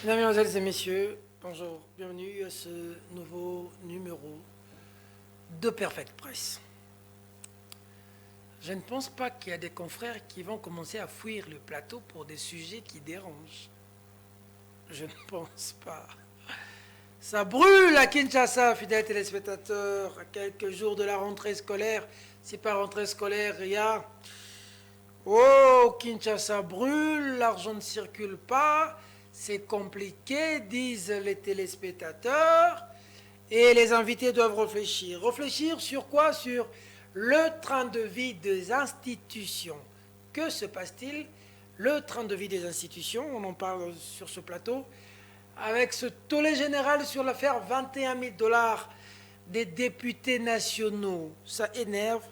Mesdames et messieurs, bonjour, bienvenue à ce nouveau numéro de Perfect Press. Je ne pense pas qu'il y a des confrères qui vont commencer à fuir le plateau pour des sujets qui dérangent. Je ne pense pas. Ça brûle à Kinshasa, fidèles téléspectateurs, à quelques jours de la rentrée scolaire. Si pas rentrée scolaire, il y a... Oh, Kinshasa brûle, l'argent ne circule pas, c'est compliqué, disent les téléspectateurs. Et les invités doivent réfléchir. Réfléchir sur quoi? Sur le train de vie des institutions. Que se passe-t-il? Le train de vie des institutions, on en parle sur ce plateau, avec ce tollé général sur l'affaire 21 000 $ des députés nationaux. Ça énerve.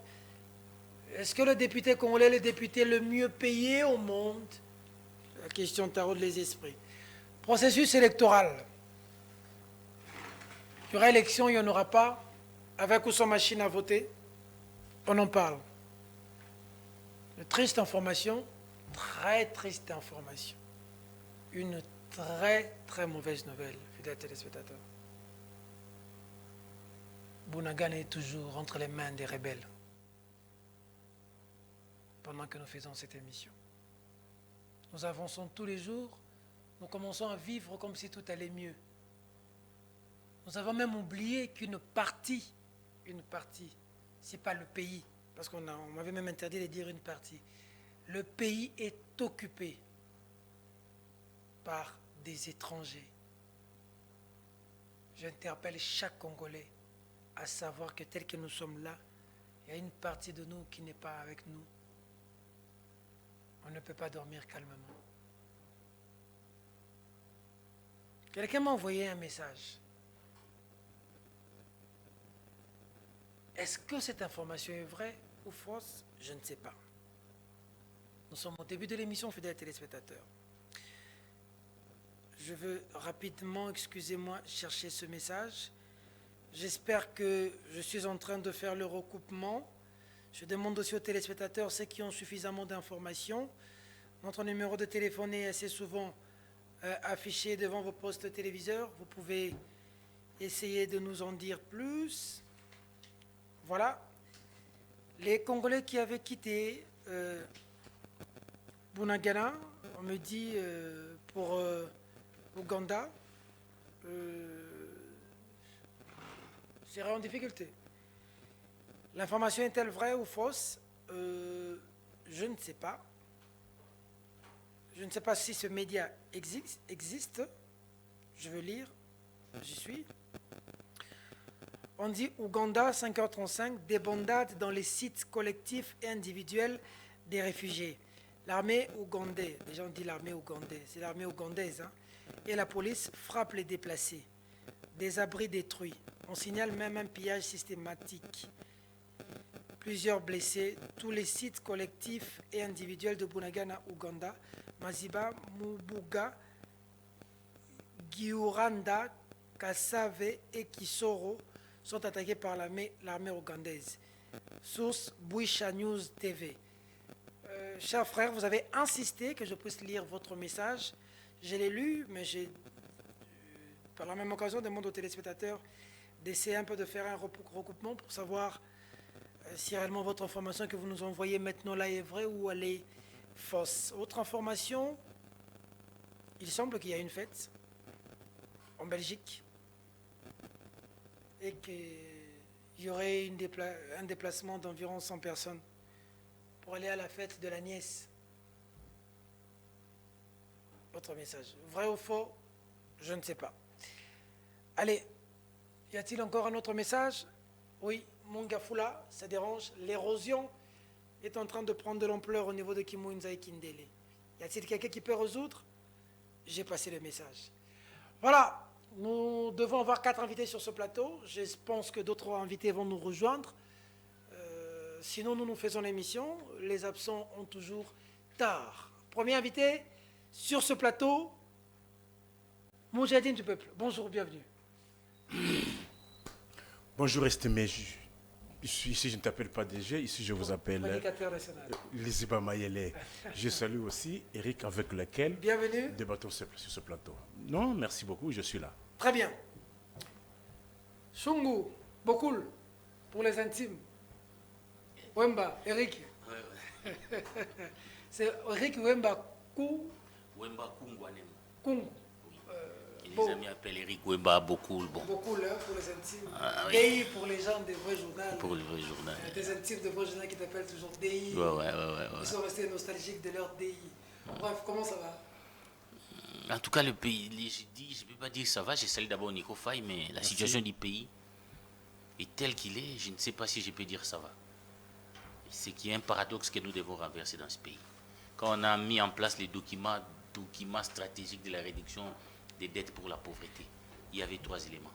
Est-ce que le député congolais est le député le mieux payé au monde? La question taraude les esprits. Processus électoral. Il y aura élection, il n'y en aura pas, avec ou sans machine à voter. On en parle. Une triste information, très triste information. Une très très mauvaise nouvelle, fidèles téléspectateurs. Bunagana est toujours entre les mains des rebelles pendant que nous faisons cette émission. Nous avançons tous les jours, nous commençons à vivre comme si tout allait mieux. Nous avons même oublié qu'une partie, c'est pas le pays, parce on m'avait même interdit de dire une partie. Le pays est occupé par des étrangers. J'interpelle chaque Congolais à savoir que tel que nous sommes là, il y a une partie de nous qui n'est pas avec nous. On ne peut pas dormir calmement. Quelqu'un m'a envoyé un message. Est-ce que cette information est vraie ou fausse? Je ne sais pas. Nous sommes au début de l'émission, fidèles téléspectateurs. Je veux rapidement, excusez-moi, chercher ce message. J'espère que je suis en train de faire le recoupement. Je demande aussi aux téléspectateurs, ceux qui ont suffisamment d'informations. Notre numéro de téléphone est assez souvent affiché devant vos postes téléviseurs. Vous pouvez essayer de nous en dire plus. Voilà. Les Congolais qui avaient quitté Bunagana, on me dit pour Ouganda, seraient en difficulté. L'information est-elle vraie ou fausse? Je ne sais pas. Je ne sais pas si ce média existe. Je veux lire. J'y suis. On dit Ouganda, 5h35, débandade dans les sites collectifs et individuels des réfugiés. L'armée ougandaise, déjà on dit l'armée ougandaise, c'est l'armée ougandaise, hein, et la police frappe les déplacés. Des abris détruits. On signale même un pillage systématique. Plusieurs blessés. Tous les sites collectifs et individuels de Bunagana, Ouganda, Maziba, Mubuga, Giuranda, Kasave et Kisoro sont attaqués par l'armée ougandaise. Source Bouisha News TV. Chers frères, vous avez insisté que je puisse lire votre message. Je l'ai lu, mais j'ai, par la même occasion, demande aux téléspectateurs d'essayer un peu de faire un recoupement pour savoir si réellement votre information que vous nous envoyez maintenant là est vraie ou elle est fausse. Autre information, il semble qu'il y a une fête en Belgique et qu'il y aurait un déplacement d'environ 100 personnes pour aller à la fête de la nièce. Autre message. Vrai ou faux? Je ne sais pas. Allez, y a-t-il encore un autre message? Oui, Mongafula, ça dérange. L'érosion est en train de prendre de l'ampleur au niveau de Kimunza et Kindele. Y a-t-il quelqu'un qui peut résoudre? J'ai passé le message. Voilà. Nous devons avoir 4 invités sur ce plateau. Je pense que d'autres invités vont nous rejoindre. Sinon, nous faisons l'émission. Les absents ont toujours tard. Premier invité sur ce plateau, Moujahidine du peuple. Bonjour, bienvenue. Bonjour, estimés Ici, je ne t'appelle pas DG, ici, je vous appelle Communicateur national. Liziba Mayele. Je salue aussi Eric, avec lequel Bienvenue. débattons sur ce plateau. Non, merci beaucoup, je suis là. Très bien. Shungu, Bokul, pour les intimes. Wemba, Eric. C'est Eric Wemba Kou. Wemba Kungwanem. Kung. Et les Bon. amis appellent Eric Wemba beaucoup. Bon, Beaucoup là pour les intimes. Ah, oui. DI pour les gens des vrais journaux. pour le vrai journal. Des intimes de vrais journaux qui t'appellent toujours DI. Ouais. Ils sont restés nostalgiques de leur DI. Bref, comment ça va? En tout cas, le pays, je ne peux pas dire que ça va. J'ai salué d'abord Nico Faye, mais la situation du pays est telle qu'il est. Je ne sais pas si je peux dire ça va. C'est qu'il y a un paradoxe que nous devons renverser dans ce pays. Quand on a mis en place les documents stratégiques de la réduction des dettes pour la pauvreté, il y avait 3 éléments.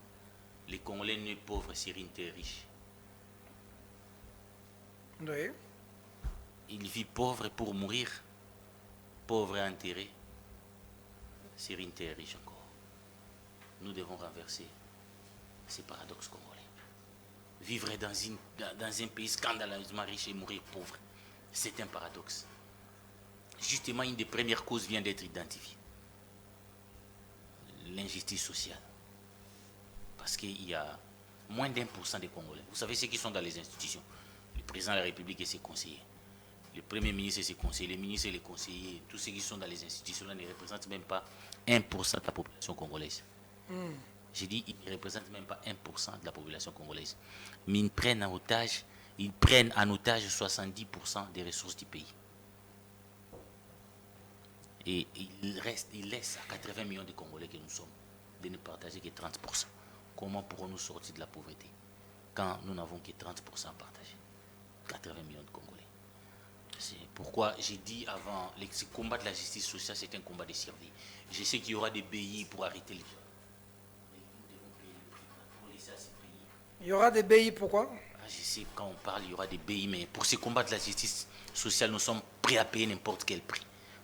Les Congolais nés pauvres, Syriens riches. Oui. Il vit pauvre pour mourir, pauvre et enterré. Syriens riche encore. Nous devons renverser ces paradoxes congolais. Vivre dans un pays scandaleusement riche et mourir pauvre, c'est un paradoxe. Justement, une des premières causes vient d'être identifiée. L'injustice sociale. Parce qu'il y a moins d'1% des Congolais. Vous savez ceux qui sont dans les institutions. Le président de la République et ses conseillers. Le premier ministre et ses conseillers. Les ministres et les conseillers. Tous ceux qui sont dans les institutions là ne représentent même pas 1% de la population congolaise. J'ai dit, ils ne représentent même pas 1% de la population congolaise. Mais ils prennent en otage 70% des ressources du pays. Et il laisse à 80 millions de Congolais que nous sommes de ne partager que 30%. Comment pourrons-nous sortir de la pauvreté quand nous n'avons que 30% à partager? 80 millions de Congolais. C'est pourquoi j'ai dit avant, ce combat de la justice sociale, c'est un combat de survie. Je sais qu'il y aura des BI pour arrêter les gens. Mais nous devons payer le prix pour laisser à ces pays. Il y aura des BI, pourquoi? Je sais, quand on parle, il y aura des BI, mais pour ce combat de la justice sociale, nous sommes prêts à payer n'importe quel prix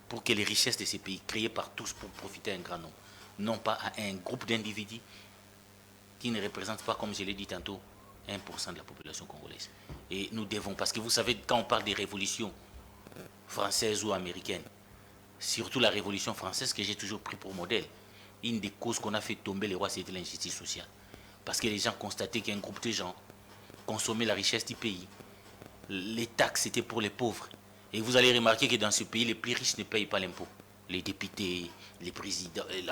pour que les richesses de ces pays, créées par tous pour profiter à un grand nombre, non pas à un groupe d'individus qui ne représentent pas, comme je l'ai dit tantôt, 1% de la population congolaise. Et nous devons, parce que vous savez, quand on parle des révolutions françaises ou américaines, surtout la révolution française que j'ai toujours pris pour modèle, une des causes qu'on a fait tomber les rois, c'était l'injustice sociale. Parce que les gens constataient qu'un groupe de gens consommaient la richesse du pays. Les taxes, c'était pour les pauvres. Et vous allez remarquer que dans ce pays, les plus riches ne payent pas l'impôt. Les députés, les présidents, les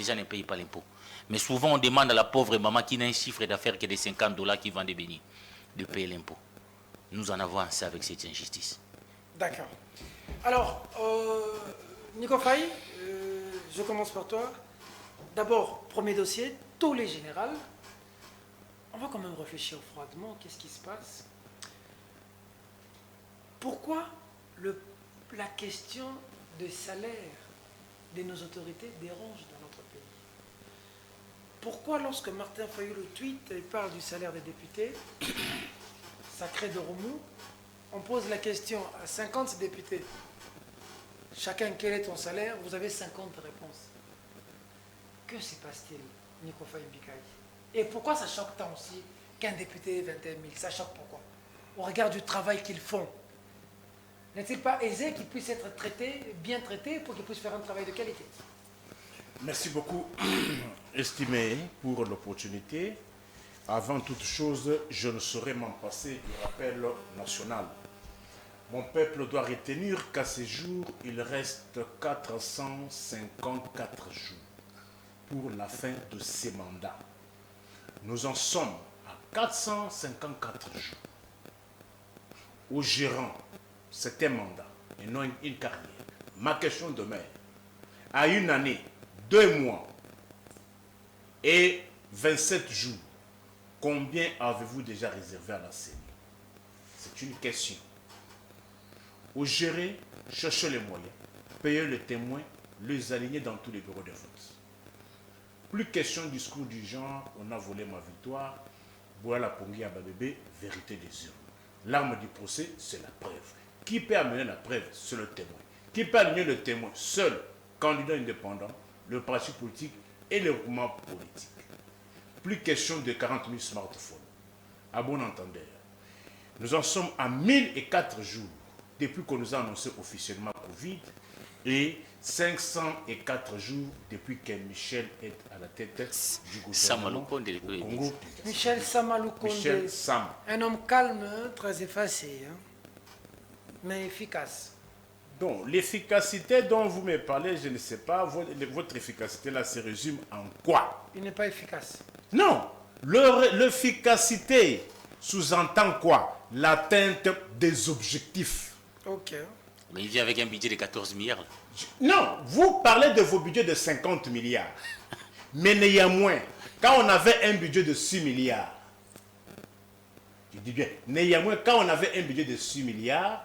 gens ne payent pas l'impôt. Mais souvent, on demande à la pauvre maman qui n'a un chiffre d'affaires que de $50 qui vend des bénis de payer l'impôt. Nous en avons assez avec cette injustice. D'accord. Alors, Nico Faye, je commence par toi. D'abord, premier dossier, tous les générales. On va quand même réfléchir froidement, qu'est-ce qui se passe? Pourquoi la question de salaire de nos autorités dérange dans notre pays? Pourquoi lorsque Martin Fayulu tweet et parle du salaire des députés, ça crée de remous? On pose la question à 50 députés. Chacun, quel est ton salaire? Vous avez 50 réponses. Que se passe-t-il, Nico Faye Mbikaï? Et pourquoi ça choque tant aussi qu'un député ait 21 000? Ça choque pourquoi? Au regard du travail qu'ils font. N'est-il pas aisé qu'ils puissent être traités, bien traités, pour qu'ils puissent faire un travail de qualité? Merci beaucoup, estimé, pour l'opportunité. Avant toute chose, je ne saurais m'en passer du rappel national. Mon peuple doit retenir qu'à ce jour, il reste 454 jours pour la fin de ces mandats. Nous en sommes à 454 jours. Au gérant, c'est un mandat et non une carrière. Ma question demeure, à une année, 2 mois et 27 jours, combien avez-vous déjà réservé à la CENI? C'est une question. Au gérer, cherchez les moyens, payez les témoins, les aligner dans tous les bureaux de vote. Plus question de discours du genre, on a volé ma victoire, voilà Pongi à Babébé, vérité des urnes. L'arme du procès, c'est la preuve. Qui peut amener la preuve? C'est le témoin. Qui peut amener le témoin? Seul candidat indépendant, le parti politique et le mouvement politique. Plus question de 40 000 smartphones. À bon entendeur, Nous en sommes à 1004 jours depuis qu'on nous a annoncé officiellement Covid et 504 jours depuis que Michel est à la tête du gouvernement du Congo. Michel Sama Lukonde, Michel Sam. un homme calme, très effacé, hein, mais efficace. Donc, l'efficacité dont vous me parlez, je ne sais pas, votre efficacité là se résume en quoi? Il n'est pas efficace. Non, l'efficacité sous-entend quoi? L'atteinte des objectifs. Ok. Mais il vient avec un budget de 14 milliards. Non, vous parlez de vos budgets de 50 milliards. Mais néanmoins, quand on avait un budget de 6 milliards, je dis bien, néanmoins, quand on avait un budget de 6 milliards,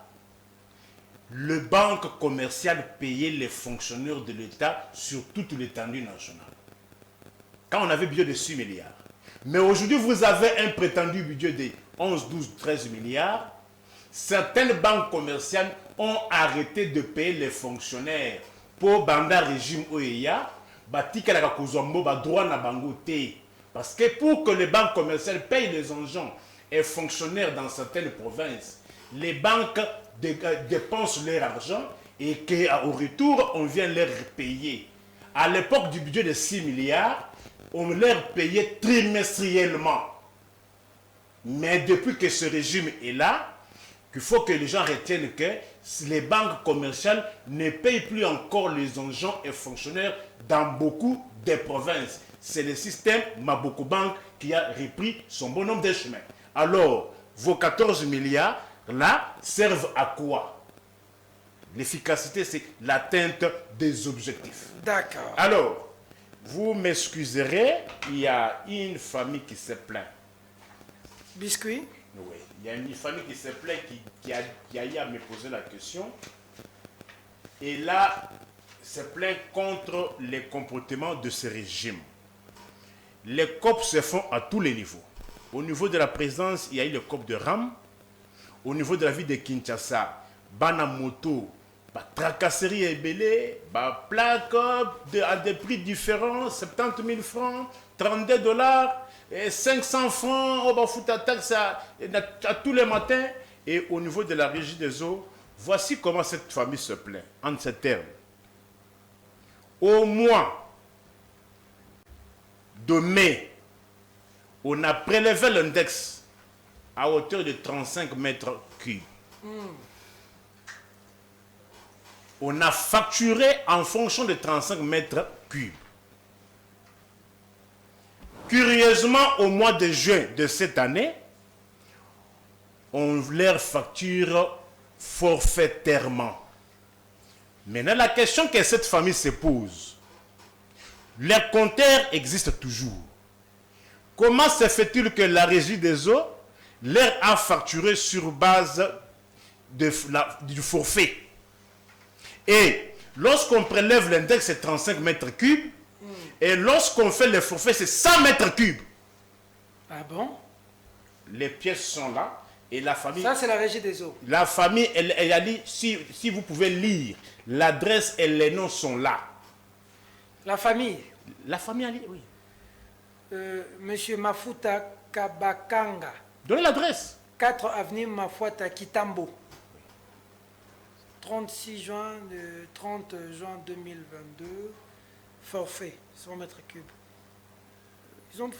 le banque commerciale payait les fonctionnaires de l'État sur toute l'étendue nationale. Quand on avait un budget de 6 milliards. Mais aujourd'hui, vous avez un prétendu budget de 11, 12, 13 milliards. Certaines banques commerciales ont arrêté de payer les fonctionnaires pour banda régime OEA. Parce que pour que les banques commerciales payent les agents et fonctionnaires dans certaines provinces, les banques dépensent leur argent et qu'au retour, on vient leur payer. À l'époque du budget de 6 milliards, on leur payait trimestriellement. Mais depuis que ce régime est là, il faut que les gens retiennent que les banques commerciales ne payent plus encore les agents et fonctionnaires dans beaucoup de provinces. C'est le système Maboko Bank qui a repris son bon nombre de chemins. Alors, vos 14 milliards, là, servent à quoi? L'efficacité, c'est l'atteinte des objectifs. D'accord. Alors, vous m'excuserez, il y a une famille qui se plaint. Biscuit? Oui, il y a une famille qui se plaint, qui a eu à me poser la question. Et là, se plaint contre les comportements de ce régime. Les COP se font à tous les niveaux. Au niveau de la présidence, il y a eu le COP de Ram. Au niveau de la ville de Kinshasa, Banamoto, tracasserie et belé, plaque à des prix différents, 70 000 francs, 32 $, et 500 francs, on va foutre la taxe à tous les matins. Et au niveau de la régie des eaux, voici comment cette famille se plaint, en ces termes. Au mois de mai, on a prélevé l'index à hauteur de 35 mètres cubes. On a facturé en fonction de 35 mètres cubes. Curieusement, au mois de juin de cette année, on leur facture forfaitairement. Maintenant, la question que cette famille se pose, les compteurs existent toujours. Comment se fait-il que la régie des eaux leur a facturé sur base du forfait? Et lorsqu'on prélève l'index, c'est 35 mètres cubes. Et lorsqu'on fait le forfait, c'est 100 mètres cubes. Ah bon? Les pièces sont là. Et la famille... Ça, c'est la régie des eaux. La famille, elle a dit, si vous pouvez lire, l'adresse et les noms sont là. La famille? La famille a dit, oui. Monsieur Mafuta Kabakanga. Donnez l'adresse. 4 avenue Mafuata Kitambo. 36 juin, 30 juin 2022. Forfait, 100 mètres cubes. Ils ont...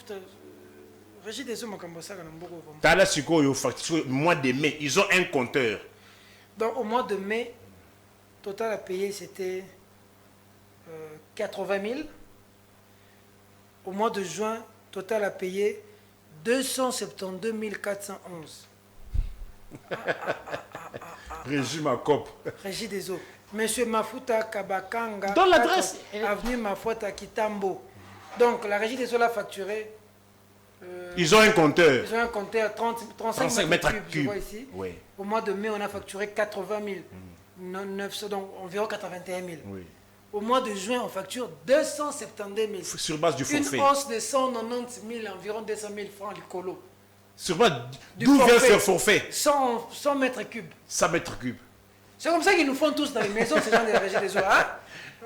Régie des eaux, Tala Siko, mois de mai, ils ont un compteur. Donc au mois de mai, total à payer c'était 80 000. Au mois de juin, total à payer 272 411. Régime à COP. Régie des eaux. Monsieur Mafuta Kabakanga. Dans l'adresse. Avenue Mafuata Kitambo. Donc la régie des eaux l'a facturé. Ils ont un compteur. Ils ont un compteur 35 mètres cubes, je vois ici. Oui. Au mois de mai, on a facturé 80 000. 900, donc environ 81 000. Oui. Au mois de juin, on facture 272 000. Sur base du forfait. Une hausse de 190 000, environ 200 000 francs du colo. Sur base d'où vient ce forfait? 100 mètres cubes. 100 mètres cubes. C'est comme ça qu'ils nous font tous dans les maisons, ces gens de la régie des eaux. Hein?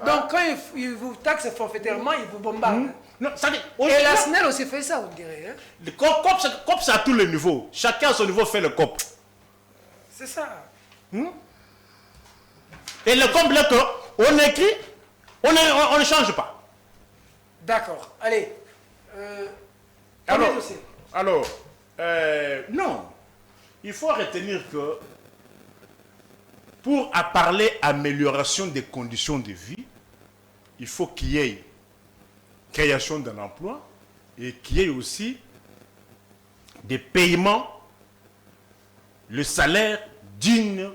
Donc quand ils vous taxent forfaitairement, ils vous bombardent. Non, ça dit, et la SNEL aussi fait ça, on dirait. Hein? Le COP, c'est à tous les niveaux. Chacun à son niveau fait le COP. C'est ça. Et le comble est qu'on écrit, on ne change pas. D'accord. Allez. Combien de dossiers? Alors, non. Il faut retenir que pour parler amélioration des conditions de vie, il faut qu'il y ait création d'un emploi et qu'il y ait aussi des paiements, le salaire digne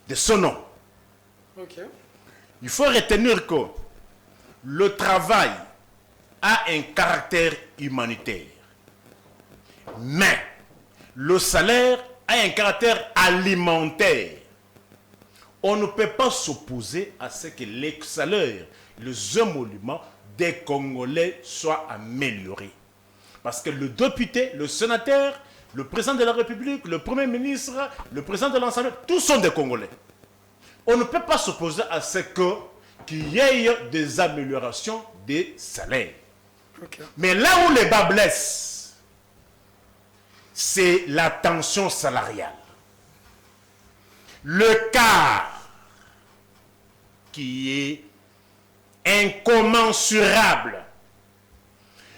de son nom. Ok. Il faut retenir que le travail a un caractère humanitaire, mais le salaire a un caractère alimentaire. On ne peut pas s'opposer à ce que les salaires, les émoluments des Congolais soient améliorés. Parce que le député, le sénateur, le président de la République, le Premier ministre, le président de l'Assemblée, tous sont des Congolais. On ne peut pas s'opposer à ce qu'il y ait des améliorations des salaires. Ok. Mais là où les bas blessent, c'est la tension salariale. Le quart qui est incommensurable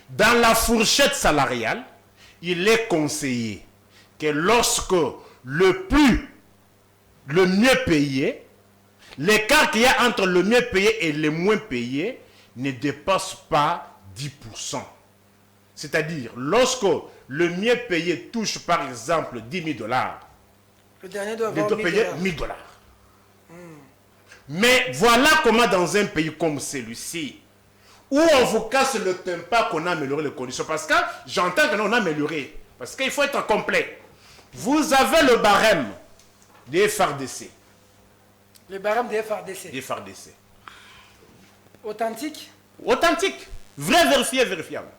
dans la fourchette salariale, il est conseillé que lorsque le mieux payé, l'écart qu'il y a entre le mieux payé et le moins payé ne dépasse pas 10%. C'est-à-dire, lorsque le mieux payé touche par exemple 10 000 $, Le dernier doit il avoir doit payer 1 000 $. Mais voilà comment dans un pays comme celui-ci, où on vous casse le tympan qu'on a amélioré les conditions, parce que j'entends que l'on a amélioré, parce qu'il faut être complet. Vous avez le barème des FARDC. Le barème des FARDC. Des FARDC. Authentique. Authentique. Vrai, vérifié, vérifiable.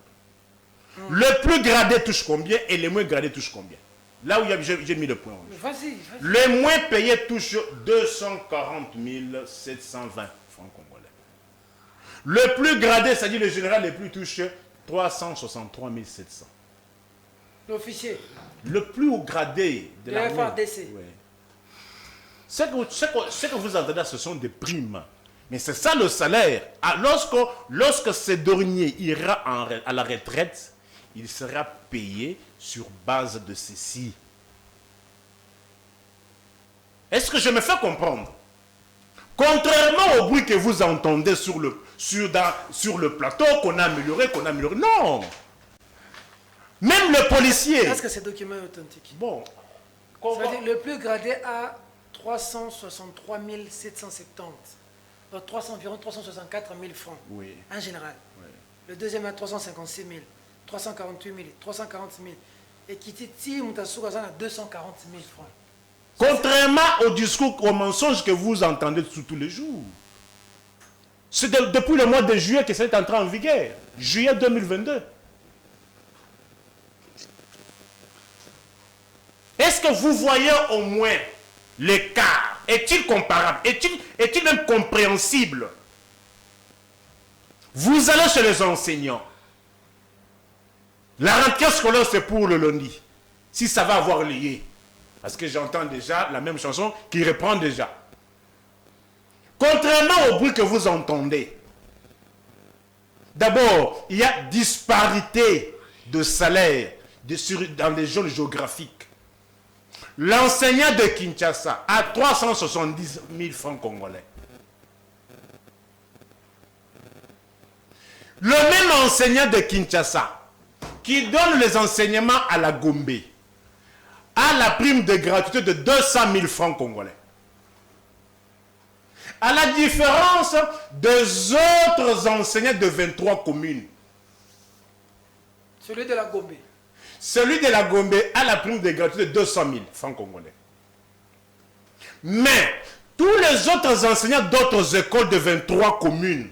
Le plus gradé touche combien et le moins gradé touche combien? Là où j'ai mis le point. Vas-y. Le moins payé touche 240 720 francs congolais. Le plus gradé, c'est-à-dire le général, le plus touche 363 700. L'officier. Le plus haut gradé de Le la FARDC. Ouais. Ce que vous entendez, ce sont des primes. Mais c'est ça le salaire. Ah, lorsque ce dernier ira à la retraite, il sera payé sur base de ceci. Est-ce que je me fais comprendre? Contrairement au bruit que vous entendez sur le plateau, qu'on a amélioré, non. Même le policier. Est-ce que ce document est authentique? Bon. Ça veut dire le plus gradé à 363 770. Donc environ 364 000 francs. Oui. En général. Oui. Le deuxième à 356 000, 348 000, 340 000. Et Kititi Moutassouk à 240 000 francs. Contrairement au discours, au mensonge que vous entendez tous les jours. C'est depuis le mois de juillet que c'est entré en vigueur. Juillet 2022. Est-ce que vous voyez au moins l'écart? Est-il comparable? Est-il même compréhensible? Vous allez chez les enseignants. La rentrée scolaire, c'est pour le lundi. Si ça va avoir lieu. Parce que j'entends déjà la même chanson qui reprend déjà. Contrairement au bruit que vous entendez, d'abord, il y a disparité de salaire dans les zones géographiques. L'enseignant de Kinshasa a 370 000 francs congolais. Le même enseignant de Kinshasa qui donne les enseignements à la Gombe a la prime de gratuité de 200 000 francs congolais. À la différence des autres enseignants de 23 communes. Celui de la Gombe. Celui de la Gombe a la prime de gratuité de 200 000 francs congolais. Mais tous les autres enseignants d'autres écoles de 23 communes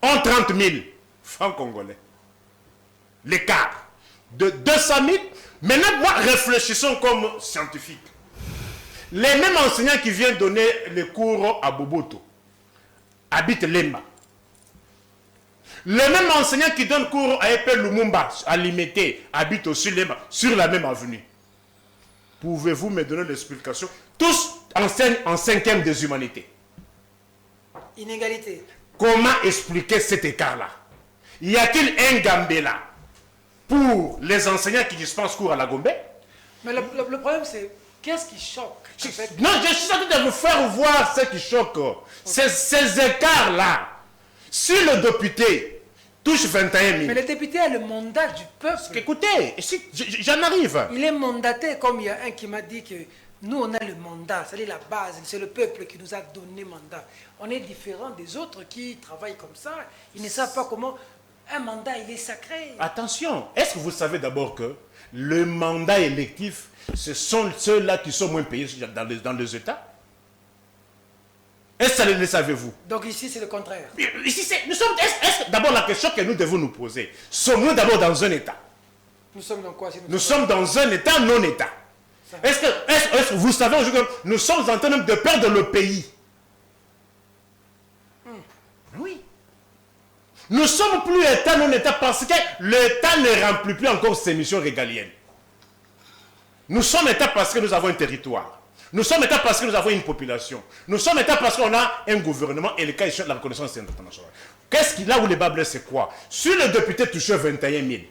ont 30 000 francs congolais. L'écart de 200 000. Maintenant, moi, réfléchissons comme scientifiques. Les mêmes enseignants qui viennent donner les cours à Boboto habitent Lemba. Les mêmes enseignants qui donnent cours à Epel Lumumba, à Limité, habitent aussi Lemba, sur la même avenue. Pouvez-vous me donner l'explication? Tous enseignent en 5e des humanités. Inégalité. Comment expliquer cet écart-là? Y a-t-il un Gambela pour les enseignants qui dispensent cours à la Gombe? Mais le problème, c'est qu'est-ce qui choque avec... Non, je suis en train de vous faire voir ce qui choque. Okay. Ces écarts-là. Si le député touche 21 000... Mais le député a le mandat du peuple. Écoutez, j'en arrive. Il est mandaté, comme il y a un qui m'a dit que nous, on a le mandat, c'est la base, c'est le peuple qui nous a donné mandat. On est différent des autres qui travaillent comme ça. Ils ne savent pas comment... Un mandat, il est sacré. Attention, est-ce que vous savez d'abord que le mandat électif, ce sont ceux-là qui sont moins payés dans les États? Est-ce que le savez-vous? Donc ici, c'est le contraire. Ici, nous sommes... D'abord, la question que nous devons nous poser, sommes-nous d'abord dans un État? Nous sommes dans quoi? Nous sommes dans un État non-État. Est-ce que vous savez aujourd'hui que nous sommes en train de perdre le pays? Oui. Nous sommes plus État non-État parce que l'État ne remplit plus encore ses missions régaliennes. Nous sommes État parce que nous avons un territoire. Nous sommes État parce que nous avons une population. Nous sommes État parce qu'on a un gouvernement et le cas échéant de la reconnaissance internationale. Qu'est-ce qu'il a où les bas blessent, c'est quoi? Si le député touchait 21 000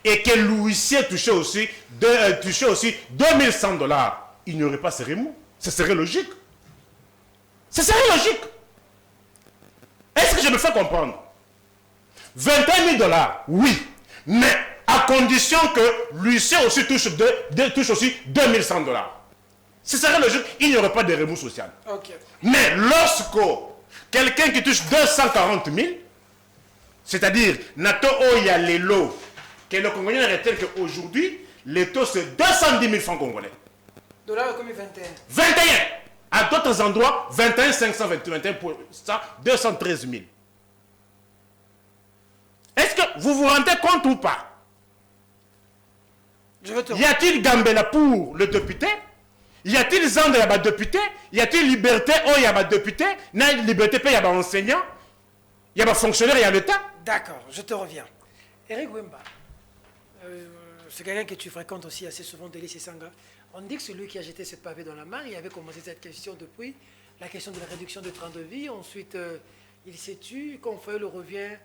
et que l'huissier touchait aussi 2100 $, il n'y aurait pas ce remous. Ce serait logique. Ce serait logique. Est-ce que je me fais comprendre? 21 000 $, oui, mais à condition que l'huissier aussi touche aussi 2100 $. Ce serait logique, il n'y aurait pas de remous social. Okay. Mais lorsque quelqu'un qui touche 240 000, c'est-à-dire Nato Oya Lelo, que le Congolais retient qu'aujourd'hui, le taux c'est 210 000 francs congolais. Dollar comme 21. 21. À d'autres endroits, 21 521 pour ça, 213 000. Est-ce que vous vous rendez compte ou pas? Y a-t-il Gambela pour le député? Y a-t-il Zandre à député? Y a-t-il liberté au yaba député? N'a liberté pas yaba enseignant? Yaba fonctionnaire, y a l'État? D'accord, je te reviens. Eric Wemba, c'est quelqu'un que tu fréquentes aussi assez souvent, Délice et Sanga. On dit que celui qui a jeté cette pavé dans la mare, il avait commencé cette question depuis la question de la réduction de train de vie. Ensuite, il s'est tué, Confrère le revient.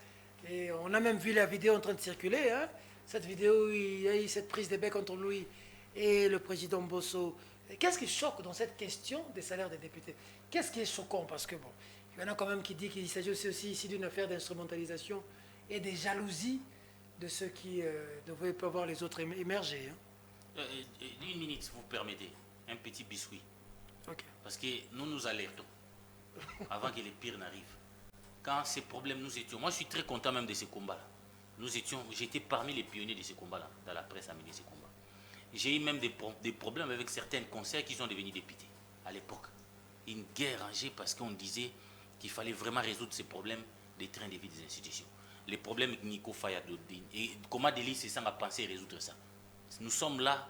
Et on a même vu la vidéo en train de circuler. Hein? Cette vidéo où il y a eu cette prise de bec entre lui et le président Bosso. Qu'est-ce qui choque dans cette question des salaires des députés? Qu'est-ce qui est choquant? Parce que bon, il y en a quand même qui disent qu'il s'agit aussi ici d'une affaire d'instrumentalisation et des jalousies de ceux qui devraient pas voir les autres émerger. Hein? Une minute, si vous permettez. Un petit biscuit. Okay. Parce que nous nous alertons avant que les pires n'arrivent. Quand ces problèmes nous étions... Moi, je suis très content même de ces combats-là. J'étais parmi les pionniers de ces combats-là, dans la presse à mener ces combats. J'ai eu même des problèmes avec certains conseillers qui sont devenus députés à l'époque. Une guerre rangée parce qu'on disait qu'il fallait vraiment résoudre ces problèmes des trains de vie des institutions. Les problèmes avec Nico Fayadodine. Et comment Délice et Sang a pensé résoudre ça? Nous sommes là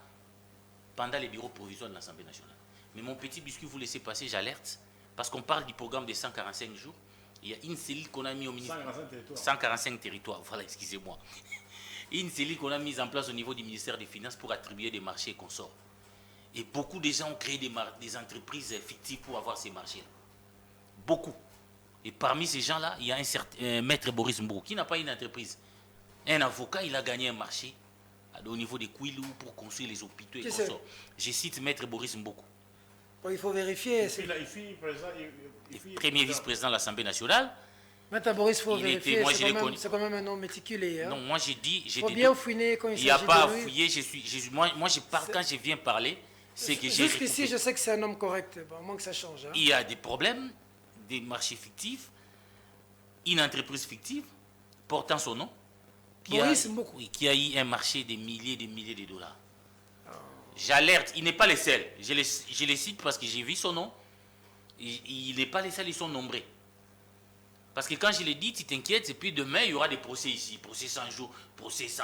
pendant les bureaux provisoires de l'Assemblée nationale. Mais mon petit biscuit, vous laissez passer, j'alerte, parce qu'on parle du programme des 145 jours. Il y a une cellule qu'on a mis au ministère. 145 territoires, voilà, excusez-moi. Une cellule qu'on a mise en place au niveau du ministère des Finances pour attribuer des marchés et consorts. Et beaucoup de gens ont créé des entreprises fictives pour avoir ces marchés-là. Beaucoup. Et parmi ces gens-là, il y a un certain maître Boris Mbou qui n'a pas une entreprise. Un avocat, il a gagné un marché au niveau des Kouilou pour construire les hôpitaux et consorts. Je cite maître Boris Mboukou. Bon, il faut vérifier. Premier vice-président de l'Assemblée nationale. Maître Boris, il faut vérifier. C'est quand même un nom méticulé. Hein? Non, moi j'ai dit... Il faut bien fouiner quand il s'agit de lui. Il n'y a pas à fouiller. Moi je parle quand je viens parler. C'est que j'ai... Jusqu'ici, je sais que c'est un homme correct. Bon, à moins que ça change. Hein? Il y a des problèmes, des marchés fictifs, une entreprise fictive portant son nom. Qui a eu un marché de milliers de dollars. J'alerte, il n'est pas le seul. Je les cite parce que j'ai vu son nom. Il n'est pas les seuls, ils sont nombreux. Parce que quand je l'ai dit, tu t'inquiètes, et puis demain, il y aura des procès ici. Procès 100 jours, procès 100,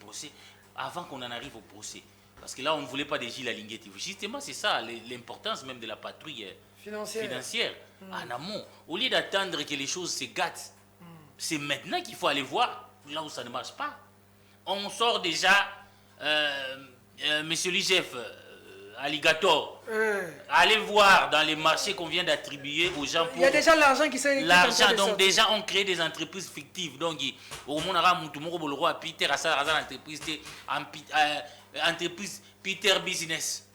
procès. Avant qu'on en arrive au procès. Parce que là, on ne voulait pas des Gilles Alinguetti. Justement, c'est ça, l'importance même de la patrouille financière. En amont. Au lieu d'attendre que les choses se gâtent, c'est maintenant qu'il faut aller voir là où ça ne marche pas. On sort déjà Monsieur l'IGF, Alligator, allez voir dans les marchés qu'on vient d'attribuer aux gens. Il y a déjà l'argent qui s'est... L'argent, donc déjà on crée des entreprises fictives. Donc au monde à Peter à ça entreprise Peter Business,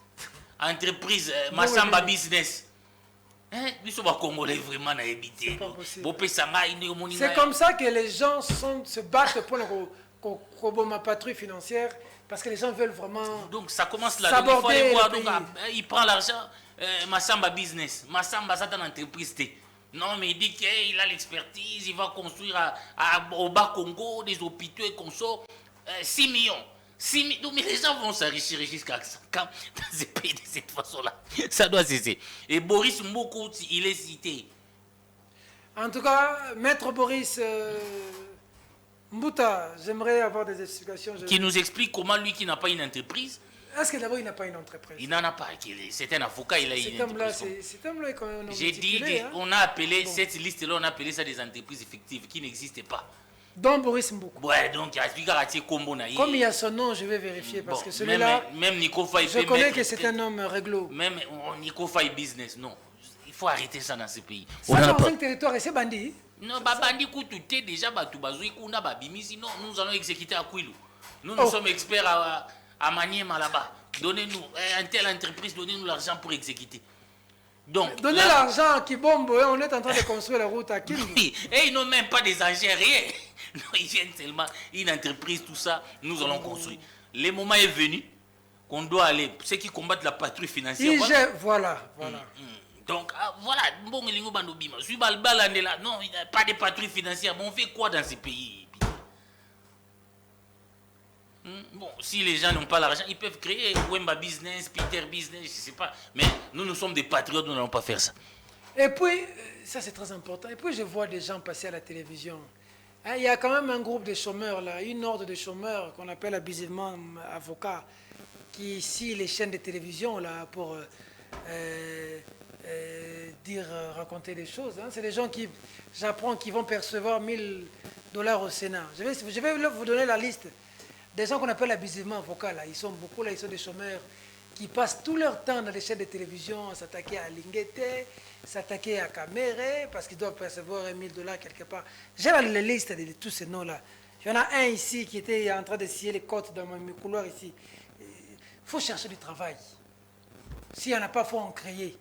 entreprise Massamba Business. Nous sommes Congolais vraiment à éviter. C'est comme ça que les gens se battent pour ma patrouille financière. Parce que les gens veulent vraiment. Donc ça commence là. Donc, il faut aller voir. Donc, il prend l'argent. Massamba Business. Massamba, c'est une entreprise. Non, mais il dit qu'il a l'expertise. Il va construire au Bas-Congo des hôpitaux et consorts. 6 millions. 6 millions. Mais les gens vont s'enrichir jusqu'à 5 ans dans ces pays de cette façon-là. Ça doit cesser. Et Boris Mboko, il est cité. En tout cas, Maître Boris. Mbouta, j'aimerais avoir des explications. Qui nous explique comment lui qui n'a pas une entreprise. Est-ce que d'abord il n'a pas une entreprise? Il n'en a pas. C'est un avocat, il a une entreprise. Cet homme-là est quand même. J'ai dit qu'on a appelé cette liste-là, on a appelé ça des entreprises effectives qui n'existaient pas. Donc Boris Mbouko. Ouais, donc il y a expliqué Combo. Comme il y a son nom, je vais vérifier parce que celui-là. Même Nico Faye. Je connais que c'est un homme réglo. Même Nico Faye Business, non. Il faut arrêter ça dans ce pays. Ça dans un territoire et c'est bandit. Non, Bandi Koutou, déjà, non, nous allons exécuter à Kouilou. Nous sommes experts à Maniema là-bas. Donnez-nous, une telle entreprise, donnez-nous l'argent pour exécuter. Donc, donnez l'argent à Kibombo, on est en train de construire la route à Kibombo. Oui, et ils n'ont même pas des engins, rien. Non, ils viennent seulement, une entreprise, tout ça, nous allons construire. Le moment est venu qu'on doit aller, ceux qui combattent la patrouille financière. Voilà. Donc, voilà, bon, non, il n'y a pas de patrouille financière. Bon, on fait quoi dans ces pays? Bon, si les gens n'ont pas l'argent, ils peuvent créer Wemba Business, Peter Business, je ne sais pas. Mais nous sommes des patriotes, nous n'allons pas faire ça. Et puis, ça c'est très important. Et puis, je vois des gens passer à la télévision. Il y a quand même un groupe de chômeurs, là, une horde de chômeurs qu'on appelle abusivement avocats, qui ici les chaînes de télévision, là, pour... raconter des choses. C'est des gens qui, j'apprends, qui vont percevoir $1000 au Sénat. Je vais vous donner la liste des gens qu'on appelle abusivement avocats. Là. Ils sont beaucoup là, ils sont des chômeurs qui passent tout leur temps dans les chaînes de télévision à s'attaquer à Linguete, s'attaquer à Caméré, parce qu'ils doivent percevoir $1000 quelque part. J'ai la liste de tous ces noms-là. Il y en a un ici qui était en train de scier les côtes dans mes couloirs ici. Il faut chercher du travail. S'il n'y en a pas, il faut en créer.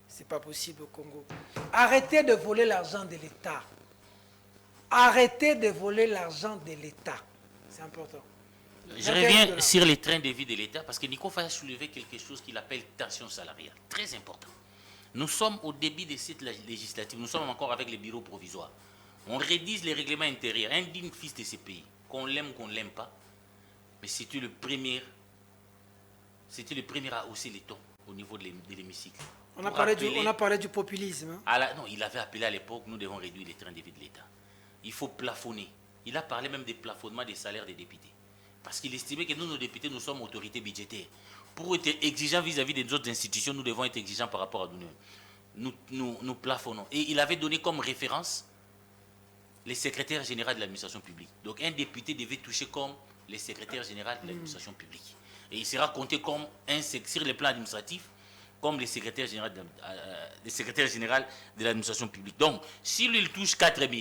Ce n'est pas possible au Congo. Arrêtez de voler l'argent de l'État. Arrêtez de voler l'argent de l'État. C'est important. Je reviens sur les trains de vie de l'État parce que Nico Faye a soulevé quelque chose qu'il appelle tension salariale. Très important. Nous sommes au début de cette législative. Nous sommes encore avec les bureaux provisoires. On rédige les règlements intérieurs. Un digne fils de ces pays, qu'on l'aime ou qu'on ne l'aime pas, mais c'était le premier à hausser les tons au niveau de l'hémicycle. On a parlé du populisme. Hein? Non, il avait appelé à l'époque, nous devons réduire les trains de vie de l'État. Il faut plafonner. Il a parlé même des plafonnements des salaires des députés. Parce qu'il estimait que nous, nos députés, nous sommes autorités budgétaires. Pour être exigeants vis-à-vis des autres institutions, nous devons être exigeants par rapport à nous. Nous plafonnons. Et il avait donné comme référence les secrétaires généraux de l'administration publique. Donc un député devait toucher comme les secrétaires généraux de l'administration publique. Et il sera compté comme sur les plans administratifs, comme les secrétaires généraux de l'administration publique. Donc, si lui, il touche 4 000,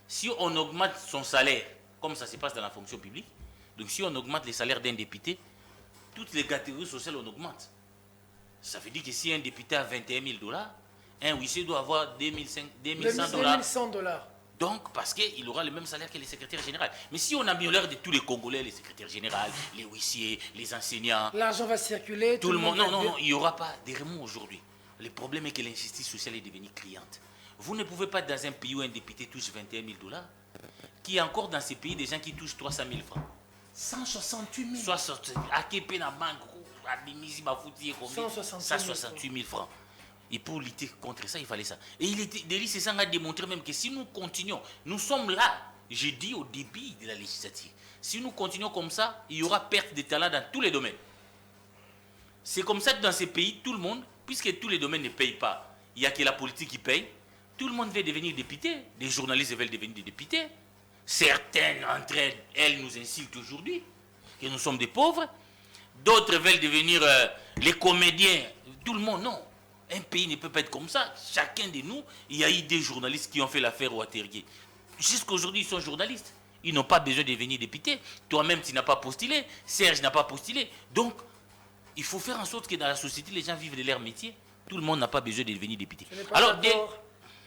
si on augmente son salaire, comme ça se passe dans la fonction publique, donc si on augmente les salaires d'un député, toutes les catégories sociales, on augmente. Ça veut dire que si un député a $21 000, un huissier doit avoir $2100. Donc, parce qu'il aura le même salaire que les secrétaires généraux. Mais si on améliore de tous les Congolais, les secrétaires généraux, les huissiers, les enseignants... L'argent va circuler. Tout le monde... Non, il n'y aura pas de remous aujourd'hui. Le problème est que l'injustice sociale est devenue criante. Vous ne pouvez pas, dans un pays où un député touche $21 000, qu'il y a encore dans ces pays des gens qui touchent 300 000 francs. 168 000. À Képé, à Banque, à Bimisi, à Fouti, 168 000 francs. Et pour lutter contre ça, il fallait ça. Et Delis Sessang a démontré même que si nous continuons, nous sommes là, j'ai dit au début de la législative, si nous continuons comme ça, il y aura perte de talent dans tous les domaines. C'est comme ça que dans ces pays, tout le monde, puisque tous les domaines ne payent pas, il n'y a que la politique qui paye, tout le monde veut devenir député. Les journalistes veulent devenir des députés. Certaines entre elles nous insultent aujourd'hui, que nous sommes des pauvres. D'autres veulent devenir les comédiens. Tout le monde, non. Un pays ne peut pas être comme ça. Chacun de nous, il y a eu des journalistes qui ont fait l'affaire Watergate. Jusqu'à aujourd'hui, ils sont journalistes. Ils n'ont pas besoin de devenir députés. Toi-même, tu n'as pas postulé. Serge n'a pas postulé. Donc, il faut faire en sorte que dans la société, les gens vivent de leur métier. Tout le monde n'a pas besoin de devenir député. Tu n'es pas d'accord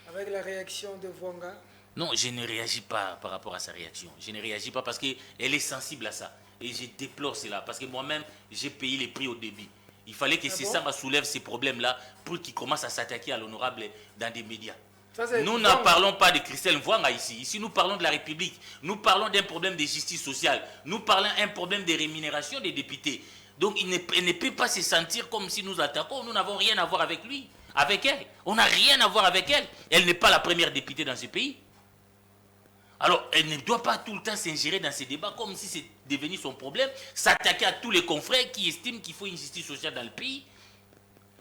avec la réaction de Vwanga? Non, je ne réagis pas par rapport à sa réaction. Je ne réagis pas parce qu'elle est sensible à ça. Et je déplore cela. Parce que moi-même, j'ai payé les prix au début. Il fallait que Sessanga soulève ces problèmes-là pour qu'il commence à s'attaquer à l'honorable dans des médias. Nous ne parlons pas de Christelle Vwanga ici. Ici, nous parlons de la République. Nous parlons d'un problème de justice sociale. Nous parlons d'un problème de rémunération des députés. Donc, il ne peut pas se sentir comme si nous attaquons. Nous n'avons rien à voir avec lui, avec elle. On n'a rien à voir avec elle. Elle n'est pas la première députée dans ce pays. Alors, elle ne doit pas tout le temps s'ingérer dans ces débats comme si c'est devenu son problème, s'attaquer à tous les confrères qui estiment qu'il faut une justice sociale dans le pays.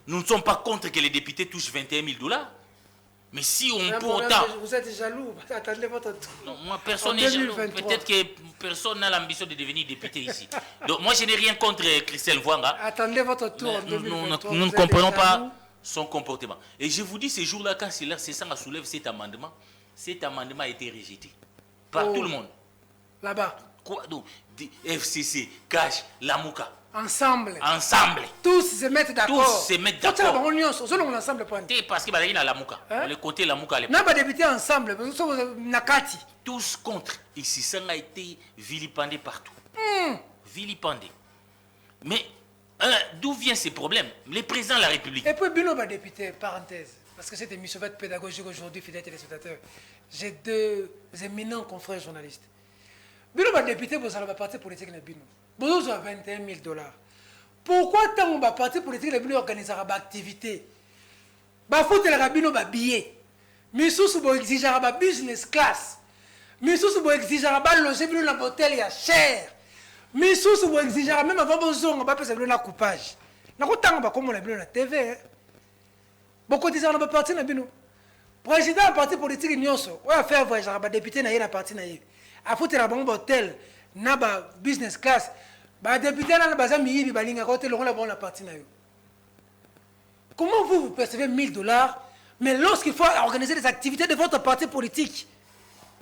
Nous ne sommes pas contre que les députés touchent 21 000 $. Mais si on peut autant... Vous êtes jaloux, attendez votre tour. Non, moi, personne n'est jaloux. Peut-être que personne n'a l'ambition de devenir député ici. Donc, moi, je n'ai rien contre Christelle Vwanga. Attendez votre tour en 2023. Nous ne comprenons pas son comportement. Et je vous dis, ces jours-là, quand Sessanga soulève cet amendement a été rejeté. Par tout le monde. Là-bas. Quoi donc? FCC, Cash, Lamouka. Ensemble. Tous se mettent d'accord. Ensemble. Parce que y a Lamouka. Le côté Lamouka. Nous sommes députés ensemble. Nous sommes Nakati. Tous contre. Ici, ça a été vilipendé partout. Vilipendé. Mais d'où viennent ces problèmes? Les présidents de la République. Et puis, Bino, député, parenthèse. Parce que cette émission va être pédagogique aujourd'hui, fidèles téléspectateurs. J'ai deux éminents confrères journalistes. Bino, député, vous allez parti politique de Bino. Vous avez 21 000 $. Pourquoi tant que parti politique de Bino organisera une activité? Il faut que le Bino ait billet. Mais si vous exigez un business class, mais si vous exigez un loger dans l'hôtel, il cher. Mais si vous exigez même avant besoin, on va faire un coupage. Nous avons comme on a vu la TV. Beaucoup de gens n'ont pas parti dans le président du parti politique, il a fait voyager un député dans le parti. Il a fait un hôtel, un business class. Les députés dans le bazar, ils ont la partie. Comment vous percevez 1 000 $, mais lorsqu'il faut organiser des activités de votre parti politique,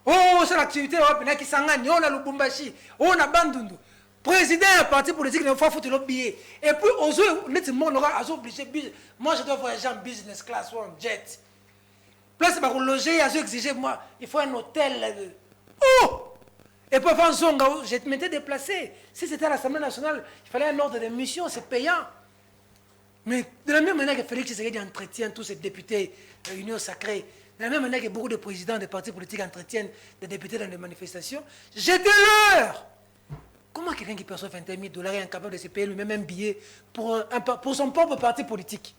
oh, c'est l'activité qui s'engage, on a Lubumbashi, on a Bandundu. Président du parti politique, il faut foutre le billet. Et puis, on aura obligé. Moi, je dois voyager en business class ou en jet. Place pour loger, ils ont exigé, moi, il faut un hôtel. Oh! Et puis, avant Zonga, je m'étais déplacé. Si c'était à l'Assemblée nationale, il fallait un ordre de mission, c'est payant. Mais de la même manière que Félix Tshisekedi entretient tous ces députés de l'Union sacrée, de la même manière que beaucoup de présidents des partis politiques entretiennent des députés dans des manifestations, jetez-leur! Comment quelqu'un qui perçoit 21 000 $ est incapable de se payer lui-même un billet pour son propre parti politique,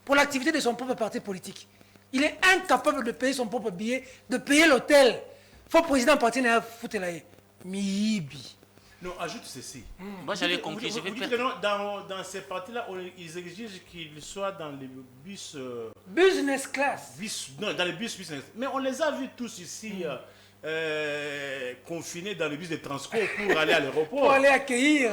pour l'activité de son propre parti politique? Il est incapable de payer son propre billet, de payer l'hôtel. Il faut que le président parti n'a foutu là. Mibi. Non, ajoute ceci. Moi, j'allais conclure. Dans ces partis-là, ils exigent qu'ils soient dans les bus... business class. Non, dans les bus business. Mais on les a vus tous ici... confinés dans le bus de transport pour aller à l'aéroport. Pour aller accueillir.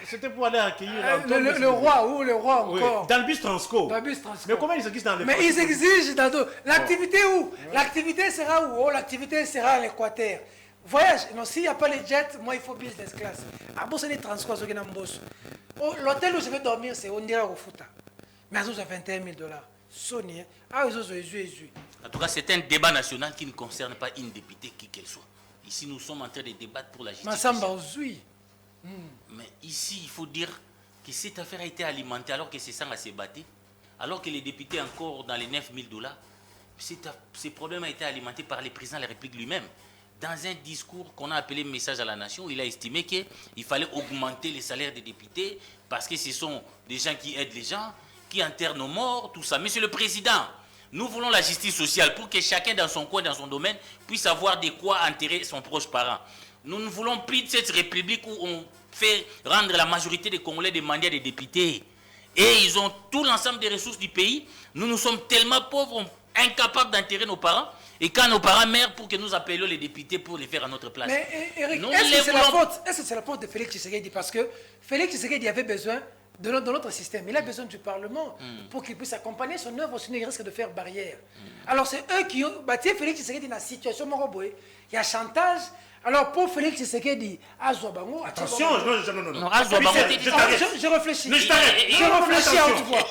C'était pour aller accueillir le roi ou le roi encore. Oui, dans le bus Transco. Mais comment ils exigent dans le Mais ils exigent dans d'autres. L'activité où? L'activité sera où? L'activité sera à l'Équateur. Voyage. Non, s'il n'y a pas les jets, moi il faut business class. À Bosso, les transports, ce qui est dans Bosso. L'hôtel où je vais dormir, c'est on dirait au Fouta. Mais à 21 000 $. Sony. Ah, ils ont En tout cas, c'est un débat national qui ne concerne pas une députée qui qu'elle soit. Ici, nous sommes en train de débattre pour la justice sociale. Mais ici, il faut dire que cette affaire a été alimentée alors que c'est ça s'est battu, alors que les députés encore dans les 9 000 $. Ce problème a été alimenté par le président de la République lui-même. Dans un discours qu'on a appelé Message à la Nation, il a estimé qu'il fallait augmenter les salaires des députés parce que ce sont des gens qui aident les gens, qui enterrent nos morts, tout ça. Monsieur le Président, nous voulons la justice sociale pour que chacun dans son coin, dans son domaine, puisse avoir de quoi enterrer son proche parent. Nous ne voulons plus de cette république où on fait rendre la majorité des Congolais des mandats des députés. Et ils ont tout l'ensemble des ressources du pays. Nous sommes tellement pauvres, incapables d'enterrer nos parents. Et quand nos parents meurent, pour que nous appelions les députés pour les faire à notre place. Mais Eric, Nous est-ce les que c'est la voulons. faute? Est-ce que c'est la faute de Félix Tshisekedi? Parce que Félix Tshisekedi avait besoin de notre système. Il a besoin du Parlement pour qu'il puisse accompagner son œuvre, sinon il risque de faire barrière. Alors c'est eux qui ont bâti Félix Tshisekedi dans la situation Moroboé. Il y a chantage. Alors pour Félix Tshisekedi, Azouabango... Attention, non. Non, Azouabango, Je t'arrête. Je réfléchis. Mais je t'arrête. Je réfléchis à haute voix.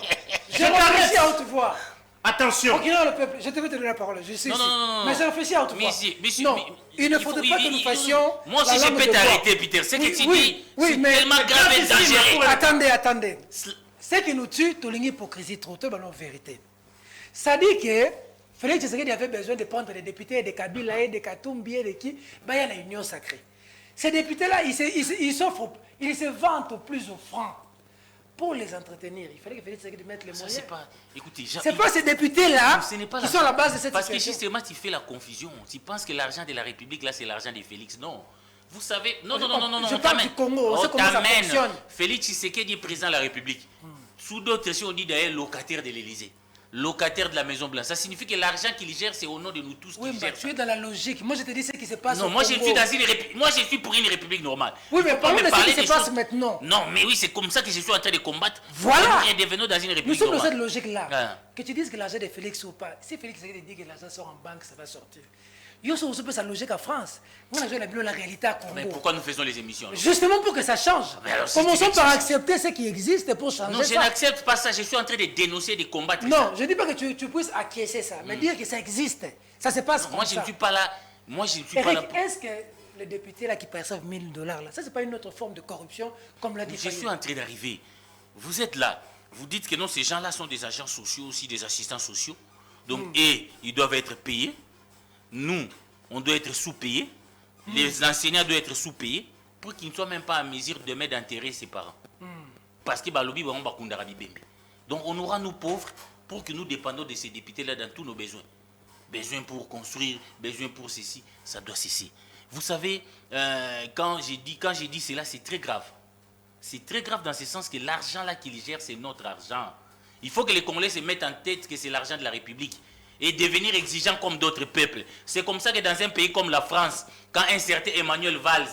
Je réfléchis à haute voix. Attention. Procureur le peuple, je te vais te donner la parole. Je sais. Non. Mais je réfléchis à haute voix. Monsieur, non, il ne faudrait pas que nous fassions. Moi aussi, je peux t'arrêter, Peter. Ce que tu dis, c'est tellement grave et dangereux. Attendez. Ce qui nous tue, c'est l'hypocrisie trop tôt, la vérité. Ça dit que Félix Tshisekedi avait besoin de prendre des députés de Kabila et de Katumbi et de qui, il y a une union sacrée. Ces députés-là, ils se vantent au plus offrant. Pour les entretenir, il fallait que Félix Tshisekedi mette les moyens. Écoutez, c'est pas ces députés-là qui sont à la base de cette parce situation. Parce que justement, tu fais la confusion. Tu penses que l'argent de la République, là, c'est l'argent de Félix. Non. Vous savez... Non. Je parle du Congo, on sait comment ça fonctionne. Félix Tshisekedi est président de la République. Sous d'autres, si on dit d'ailleurs locataire de l'Élysée. Locataire de la Maison Blanche. Ça signifie que l'argent qu'il gère, c'est au nom de nous tous qu'il gère. Tu es dans la logique. Moi, je te dis ce qui se passe. Non, moi, je suis dans une république. Moi, je suis pour une république normale. Oui, mais parlons de ce qui se passe maintenant. Non, mais oui, c'est comme ça que je suis en train de combattre. Voilà. Et devenons dans une république nous sommes normale. dans cette logique-là. Que tu dises que l'argent de Félix ou pas. Si Félix dit que l'argent sort en banque, ça va sortir. Il y a aussi sa logique en France. Moi, la réalité à Congo. Mais pourquoi nous faisons les émissions alors? Justement pour que ça change. Commençons par accepter ce qui existe pour changer. Non, je n'accepte pas ça. Je suis en train de dénoncer, de combattre. Non, je ne dis pas que tu puisses acquiescer ça, mais dire que ça existe. Ça se passe comme ça. Moi, je ne suis pas là. Pas là. Est-ce que les députés là qui perçoivent 1000 $, là, ça, c'est pas une autre forme de corruption comme l'a dit Je suis en train d'arriver. Vous êtes là. Vous dites que non, ces gens-là sont des agents sociaux, aussi des assistants sociaux. Donc, ils doivent être payés. Nous, on doit être sous-payés. Les enseignants doivent être sous-payés pour qu'ils ne soient même pas en mesure de mettre d'intérêt ses parents. Parce que donc on aura nous pauvres pour que nous dépendons de ces députés-là dans tous nos besoins. Besoin pour construire, besoin pour ceci, ça doit cesser. Vous savez, quand j'ai dit cela, c'est très grave. C'est très grave dans ce sens que l'argent là qu'ils gèrent, c'est notre argent. Il faut que les Congolais se mettent en tête que c'est l'argent de la République. Et devenir exigeant comme d'autres peuples. C'est comme ça que dans un pays comme la France, quand un certain Emmanuel Valls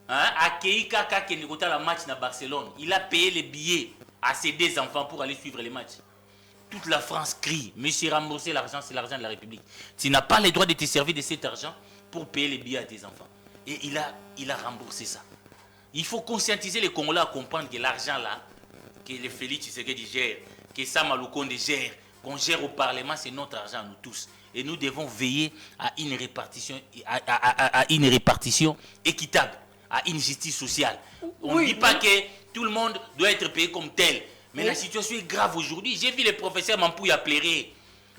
a accueilli Kaka qui est la match à Barcelone, il a payé les billets à ses deux enfants pour aller suivre les matchs. Toute la France crie, monsieur, rembourser l'argent, c'est l'argent de la République. Tu n'as pas le droit de te servir de cet argent pour payer les billets à tes enfants. Et il a remboursé ça. Il faut conscientiser les Congolais à comprendre que l'argent là, que les Félix Tshisekedi gère, que Sama Lukonde gère, qu'on gère au Parlement, c'est notre argent, nous tous. Et nous devons veiller à une répartition équitable, à une justice sociale. On ne dit pas que tout le monde doit être payé comme tel. Mais la situation est grave aujourd'hui. J'ai vu le professeur Mampouya pleurer.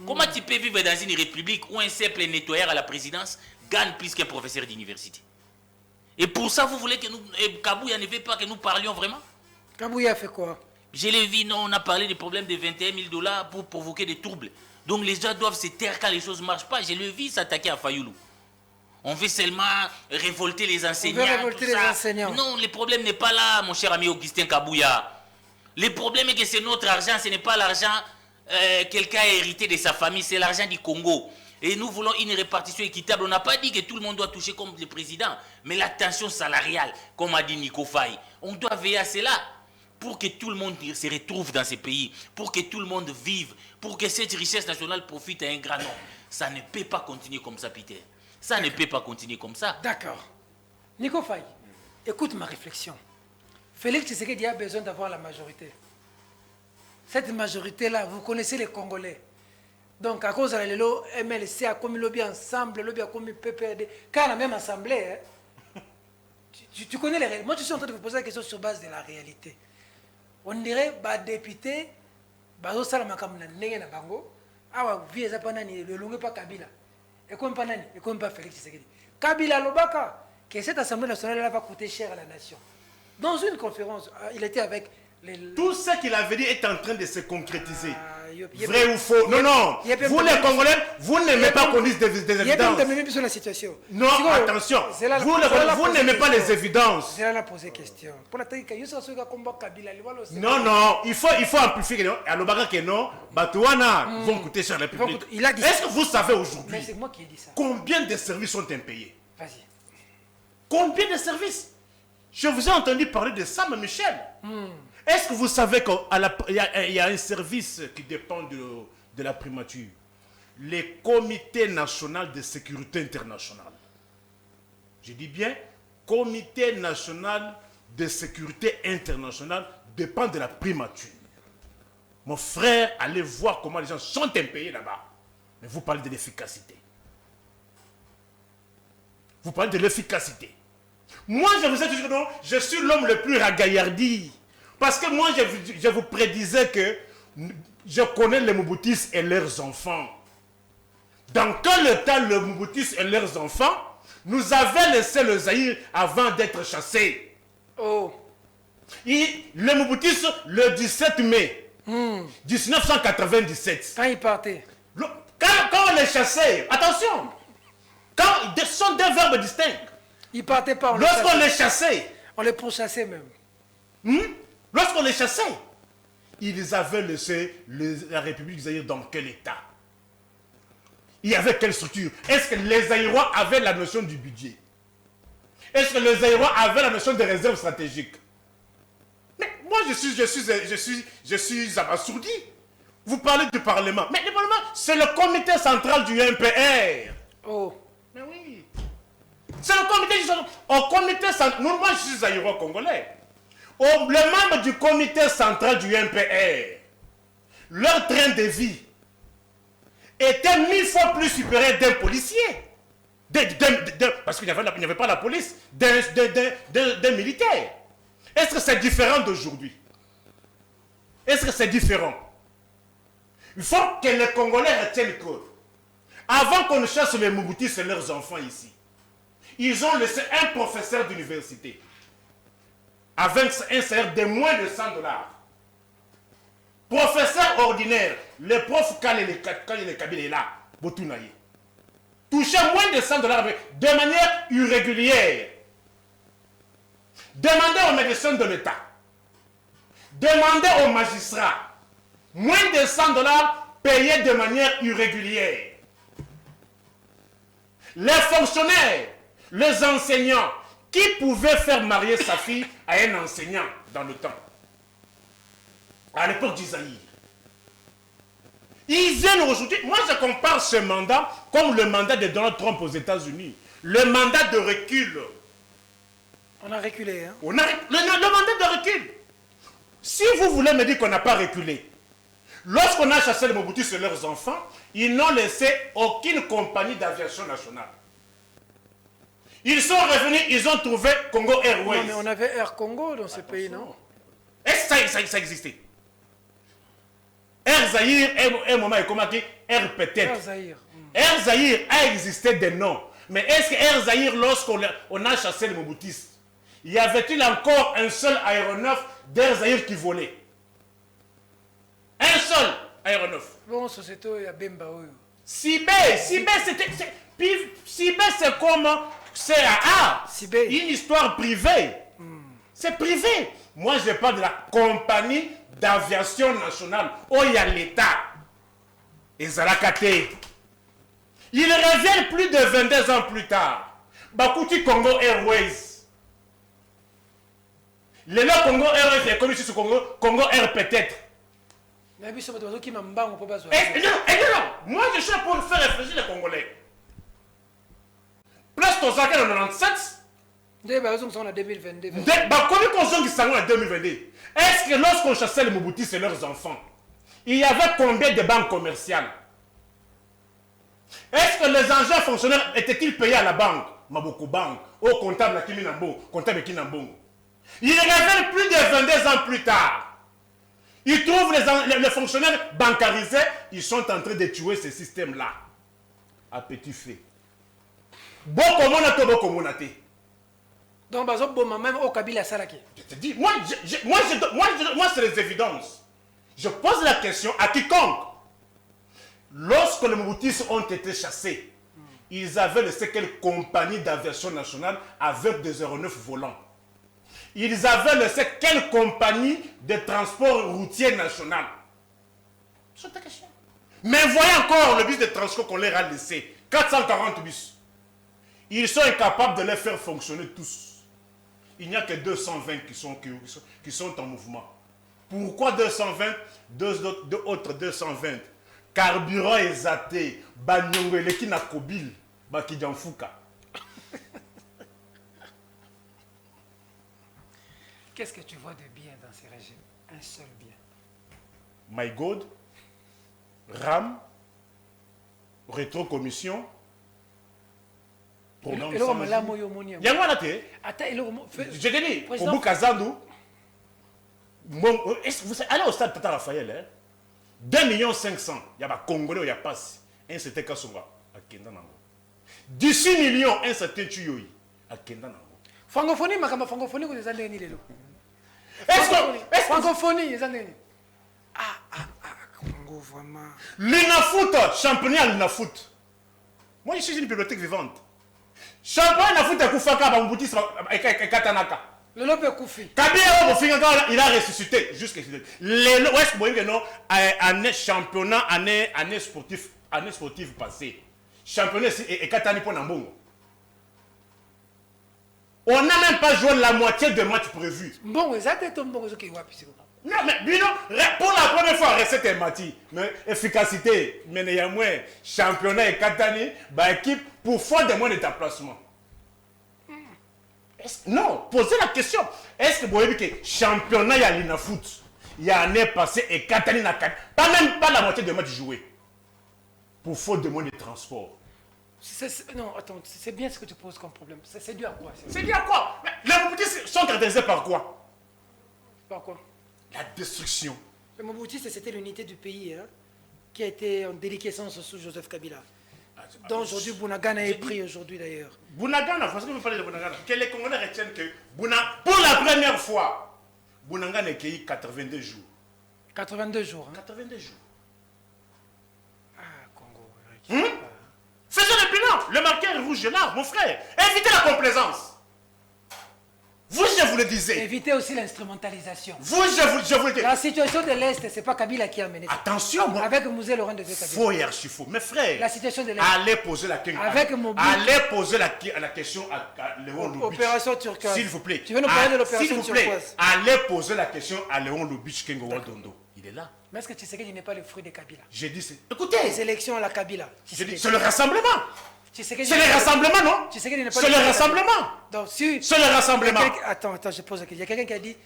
Comment tu peux vivre dans une république où un simple nettoyeur à la présidence gagne plus qu'un professeur d'université? Et pour ça, vous voulez que nous... Kabouya ne veut pas que nous parlions vraiment? Kabouya fait quoi? Je l'ai vu, non, on a parlé des problèmes de 21 000 $ pour provoquer des troubles. Donc les gens doivent se taire quand les choses ne marchent pas. Je l'ai vu s'attaquer à Fayoulou. On veut seulement révolter les enseignants. On veut révolter les enseignants. Non, le problème n'est pas là, mon cher ami Augustin Kabouya. Le problème est que c'est notre argent, ce n'est pas l'argent quelqu'un a hérité de sa famille, c'est l'argent du Congo. Et nous voulons une répartition équitable. On n'a pas dit que tout le monde doit toucher comme le président, mais la tension salariale, comme a dit Nico Faye, on doit veiller à cela. Pour que tout le monde se retrouve dans ces pays, pour que tout le monde vive, pour que cette richesse nationale profite à un grand nombre. Ça ne peut pas continuer comme ça, Peter. Ça ne peut pas continuer comme ça. D'accord. Nico Faye, écoute ma réflexion. Félix Tshisekedi a besoin d'avoir la majorité. Cette majorité-là, vous connaissez les Congolais. Donc, à cause de la LELO, MLC a commis lobby ensemble, lobby a commis PPRD, quand on a même assemblée, tu connais les réalités. Moi, je suis en train de vous poser la question sur base de la réalité. On dirait bah député bazo sala makamna ndenge na bango awa vie za panani le longue pas Kabila et comme pas nani et comme pas Félix Tshisekedi Kabila lobaka que cette assemblée nationale va coûter cher à la nation. Dans une conférence il était avec les... Tout ce qu'il avait dit est en train de se concrétiser. Vrai ou faux? Non, non. Vous les Congolais, vous n'aimez pas qu'on dise des évidences. Sur la situation. Non, attention. Vous n'aimez pas les évidences. C'est là la poser question. Non, non. Il faut amplifier. Alors, que non, Batouana vont coûter cher les publics. Est-ce que vous savez aujourd'hui combien de services sont impayés? Vas-y. Combien de services? Je vous ai entendu parler de Sam Michel. Est-ce que vous savez qu'il y a un service qui dépend de la primature? Les comités nationaux de sécurité internationale. Je dis bien, comité national de sécurité internationale dépend de la primature. Mon frère, allez voir comment les gens sont impayés là-bas. Mais vous parlez de l'efficacité. Vous parlez de l'efficacité. Moi, je vous ai dit que non, je suis l'homme le plus ragaillardi. Parce que moi, je vous prédisais que je connais les Mobutis et leurs enfants. Dans quel temps les Mobutis et leurs enfants nous avaient laissé le Zaïre avant d'être chassés? Oh. Et les Mobutis, le 17 mai 1997. Quand ils partaient. Quand on les chassait, attention, ce sont deux verbes distincts. Ils partaient pas. Lorsqu'on les chassait. On les pourchassait même. Lorsqu'on les chassait, ils avaient laissé la République Zaïre dans quel état? Il y avait quelle structure? Est-ce que les Zaïrois avaient la notion du budget? Est-ce que les Zaïrois avaient la notion des réserves stratégiques? Mais moi, je suis abasourdi. Vous parlez du Parlement. Mais le Parlement, c'est le comité central du MPR. Oh. Mais oui. C'est le comité central. Au comité central, moi je suis Zaïrois congolais. Le membre du comité central du MPR, leur train de vie était 1000 fois plus supérieur d'un policier. Parce qu'il n'y avait pas la police, d'un militaire. Est-ce que c'est différent d'aujourd'hui? Est-ce que c'est différent? Il faut que les Congolais retiennent que, avant qu'on ne chasse les Mobutis et leurs enfants ici, ils ont laissé un professeur d'université avec un salaire de moins de 100 $. Professeur ordinaire, le prof quand il est Kabila est là, Botounaye, touchait moins de 100 $ de manière irrégulière. Demandez aux médecins de l'État, demandez aux magistrats, moins de 100 $ payés de manière irrégulière. Les fonctionnaires, les enseignants, qui pouvaient faire marier sa fille à un enseignant dans le temps, à l'époque d'Isaïe. Ils viennent aujourd'hui, moi je compare ce mandat comme le mandat de Donald Trump aux États-Unis. Le mandat de recul. On a reculé, hein? Le mandat de recul. Si vous voulez me dire qu'on n'a pas reculé, lorsqu'on a chassé les Mobutus et leurs enfants, ils n'ont laissé aucune compagnie d'aviation nationale. Ils sont revenus, ils ont trouvé Congo Airways. Non, mais on avait Air Congo dans ce pays, non? Est-ce que ça existait? Air Zaïre, un moment, comment dire, Air peut-être. Air Zaïre. Air Zaïre a existé des noms. Mais est-ce que Air Zaïre, lorsqu'on a chassé les Mobutis, y avait-il encore un seul aéronef d'Air Zaïre qui volait? Un seul aéronef. Bon, société, il y a Bemba. Sibé, c'était... Sibé, c'est comme... CAA, une histoire privée. C'est privé. Moi, je parle de la compagnie d'aviation nationale. Oh, il y a l'État. Et Zalakate. Ils reviennent plus de 22 ans plus tard. Bakuti Congo Airways. Le Congo Airways est connu sur Congo Air peut-être. Mais non, moi je suis pour faire réfléchir les Congolais. Place Tozaka en 97. On a 2022. En 2022. Est-ce que lorsqu'on chassait les Mobutis et leurs enfants, il y avait combien de banques commerciales? Est-ce que les agents fonctionnaires étaient-ils payés à la banque? Maboko Bank, au comptable Kiminambo, comptable Kinambongo. Ils révèlent plus de 22 ans plus tard. Ils trouvent les fonctionnaires bancarisés, ils sont en train de tuer ce système-là. À petit feu. Donc, même au Kabila Saraki. Je te dis, moi c'est les évidences. Je pose la question à quiconque. Lorsque les Mobutistes ont été chassés, ils avaient laissé quelle compagnie d'aviation nationale avec des aéronefs volants? Ils avaient laissé quelle compagnie de transport routier national? C'est ta question. Mais voyez encore le bus de transport qu'on leur a laissé. 440 bus. Ils sont incapables de les faire fonctionner tous. Il n'y a que 220 qui sont en mouvement. Pourquoi 220? Deux autres 220. Carburant exaté. Banyongo eleki na Kobil. Bakidjanfouka. Qu'est-ce que tu vois de bien dans ces régimes? Un seul bien. My God, RAM, rétrocommission, programme Et sans... Yango nate. Attends, Je te dis, Kobu Kazandu, vous allez au stade Tata Raphaël, hein? 2 500 000, il y a des Congolais, il y a pas. Un certain Kassonga, à Kendanango. 18 millions, un certain Tuyoyi, à Kendanango. Francophonie, ma francophonie, vous les avez dit. Francophonie, les avez dit. Congo, vraiment. L'INAFOOT, championnat l'INAFOOT. Moi, je suis une bibliothèque vivante. Championnat l'INAFOOT à Koufaka, Bamboutis, et Katanaka. Le Lopé Koufi. Kabila, il a ressuscité. Jusqu'à année championnat, année sportive passée. Championnat et Katani pour Nambongo. On n'a même pas joué la moitié des matchs prévus. Bon, ça t'est tombé bon, qui non, mais Bino, pour la première fois, recette est mati. Mais efficacité, mais il y a moins. Championnat et Katani, bah équipe, pour faire des mois de déplacement. Non, posez la question. Est-ce que vous voyez que championnat, il y a l'INAFOOT, il y a l'année passée et Katani n'a pas la moitié des matchs joués. Pour faute de mois de transport. Non, attends, c'est bien ce que tu poses comme problème. C'est dû à quoi? C'est dû à quoi? Les Mobutistes sont caractérisés par quoi? Par quoi? La destruction. Le Mobutistes, c'était l'unité du pays, hein, qui a été en déliquescence sous Joseph Kabila. Donc aujourd'hui, Bounagana est pris aujourd'hui d'ailleurs. Bounagana, parce que vous parlez de Bounagana, que les Congolais retiennent que pour la première fois, Bounagana est cueilli 82 jours. 82 jours. Hein? 82 jours. Ah, Congo. Faisons le bilan. Le marqueur rouge est là, mon frère. Évitez la complaisance. Vous, je vous le disais. Évitez aussi l'instrumentalisation. Vous, je vous le dis. La situation de l'Est, c'est pas Kabila qui a mené ça. Attention, moi. Avec Mouzé Laurent de Kabila. Faux et archi-faux. Mes frères. La situation de l'Est. Allez poser la question. Avec Mobutu. Allez poser la question à Léon Lubitsch. Opération turquoise. S'il vous plaît. Tu veux nous parler de l'opération turquoise? S'il vous plaît. Allez poser la question à Léon Lubitsch Kengo Wadondo. Il est là. Mais est-ce que tu sais qu'il n'est pas le fruit de Kabila? J'ai dit c'est. Écoutez. Les élections à la Kabila. C'est le rassemblement. C'est le rassemblement, non? Tu sais qu'il n'est pas c'est le rassemblement. Donc, si c'est le rassemblement. Attends, je pose la question. Il y a quelqu'un qui a dit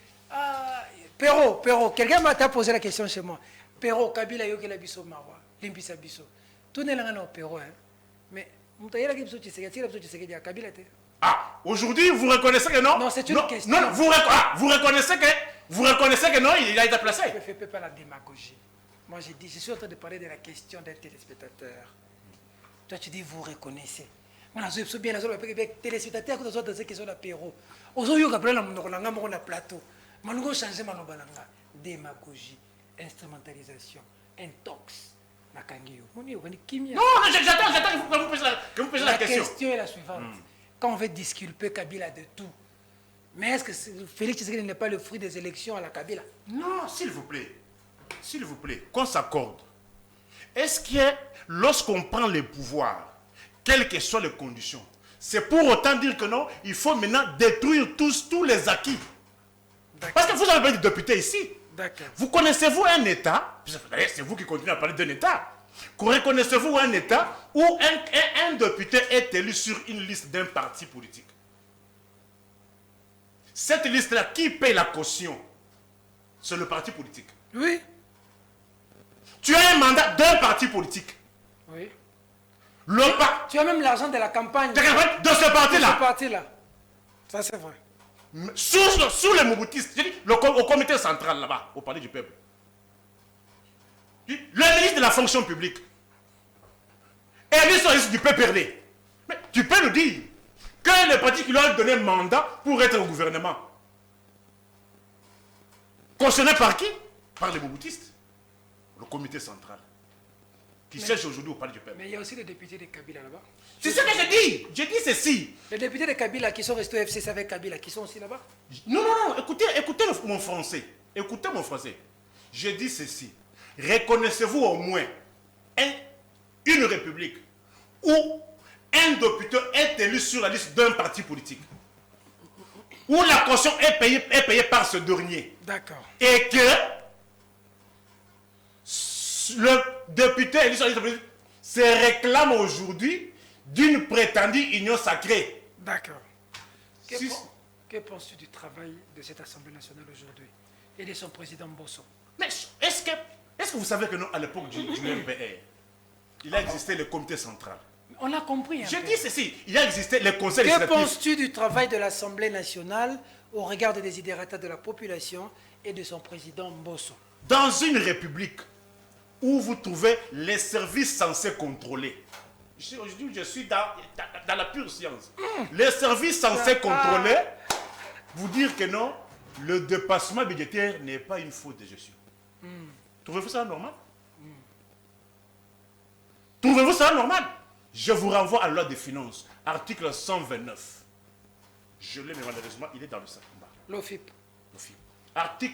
Perrault, quelqu'un m'a posé la question chez moi. Perrault, Kabila, Yoke la biso Marwa, Limbisa biso. Tout n'est pas Perrault, hein. Mais, tu sais Kabila. Ah, aujourd'hui, vous reconnaissez que non? Non, c'est une question. Non, vous reconnaissez que non, il a été placé. Ne fais pas la démagogie. Moi, je suis en train de parler de la question d'un téléspectateur. Toi, tu dis, vous reconnaissez. Moi, je suis bien, les téléspectateurs qui sont dans cette question d'apéro. Aujourd'hui, on a un plateau. On a changé démagogie, instrumentalisation, intox. Non, j'attends que vous posiez la question. La question est la suivante. Quand on veut disculper Kabila de tout, mais est-ce que Félix Tshisekedi n'est pas le fruit des élections à la Kabila? Non, s'il vous plaît, qu'on s'accorde. Est-ce que lorsqu'on prend le pouvoir, quelles que soient les conditions, c'est pour autant dire que non, il faut maintenant détruire tous les acquis? Parce que vous avez pas de député ici. Vous connaissez-vous un État, c'est vous qui continuez à parler d'un État, reconnaissez-vous un État où un député est élu sur une liste d'un parti politique? Cette liste-là, qui paye la caution? C'est le parti politique. Oui. Tu as un mandat d'un parti politique. Oui. Tu as même l'argent de la campagne. De ce parti-là. Ça, c'est vrai. Sous les Mobutistes, au comité central là-bas, au palais du peuple. Le ministre de la fonction publique. Et lui, sur du PPRD. Mais tu peux nous dire que les partis qui lui ont donné mandat pour être au gouvernement. Cautionné par qui? Par les Mobutistes. le comité central, qui siège aujourd'hui au Palais du Peuple. Mais il y a aussi les députés de Kabila là-bas. C'est ce que je dis. Je dis ceci. Les députés de Kabila qui sont restés au FCC avec Kabila, qui sont aussi là-bas. Non, écoutez mon français. Écoutez mon français. Je dis ceci. Reconnaissez-vous au moins une république où un député est élu sur la liste d'un parti politique, où la caution est payée par ce dernier. D'accord. Et que le député élu sur la liste politique se réclame aujourd'hui d'une prétendue union sacrée. D'accord. Que penses-tu du travail de cette Assemblée nationale aujourd'hui et de son président Bosso? Mais est-ce que vous savez que nous, à l'époque du MPR, il a existé le comité central? On a compris. Je dis ceci, il a existé le conseil Que législatif. penses-tu du travail de l'Assemblée nationale au regard des desiderata de la population et de son président Bosso? Dans une république où vous trouvez les services censés contrôler, aujourd'hui je suis dans la pure science, les services censés contrôler, vous dire que non, le dépassement budgétaire n'est pas une faute de gestion. Trouvez-vous ça normal? Trouvez-vous ça normal? Je vous renvoie à la loi des finances, article 129. Je l'ai, mais malheureusement, il est dans le sac. L'OFIP.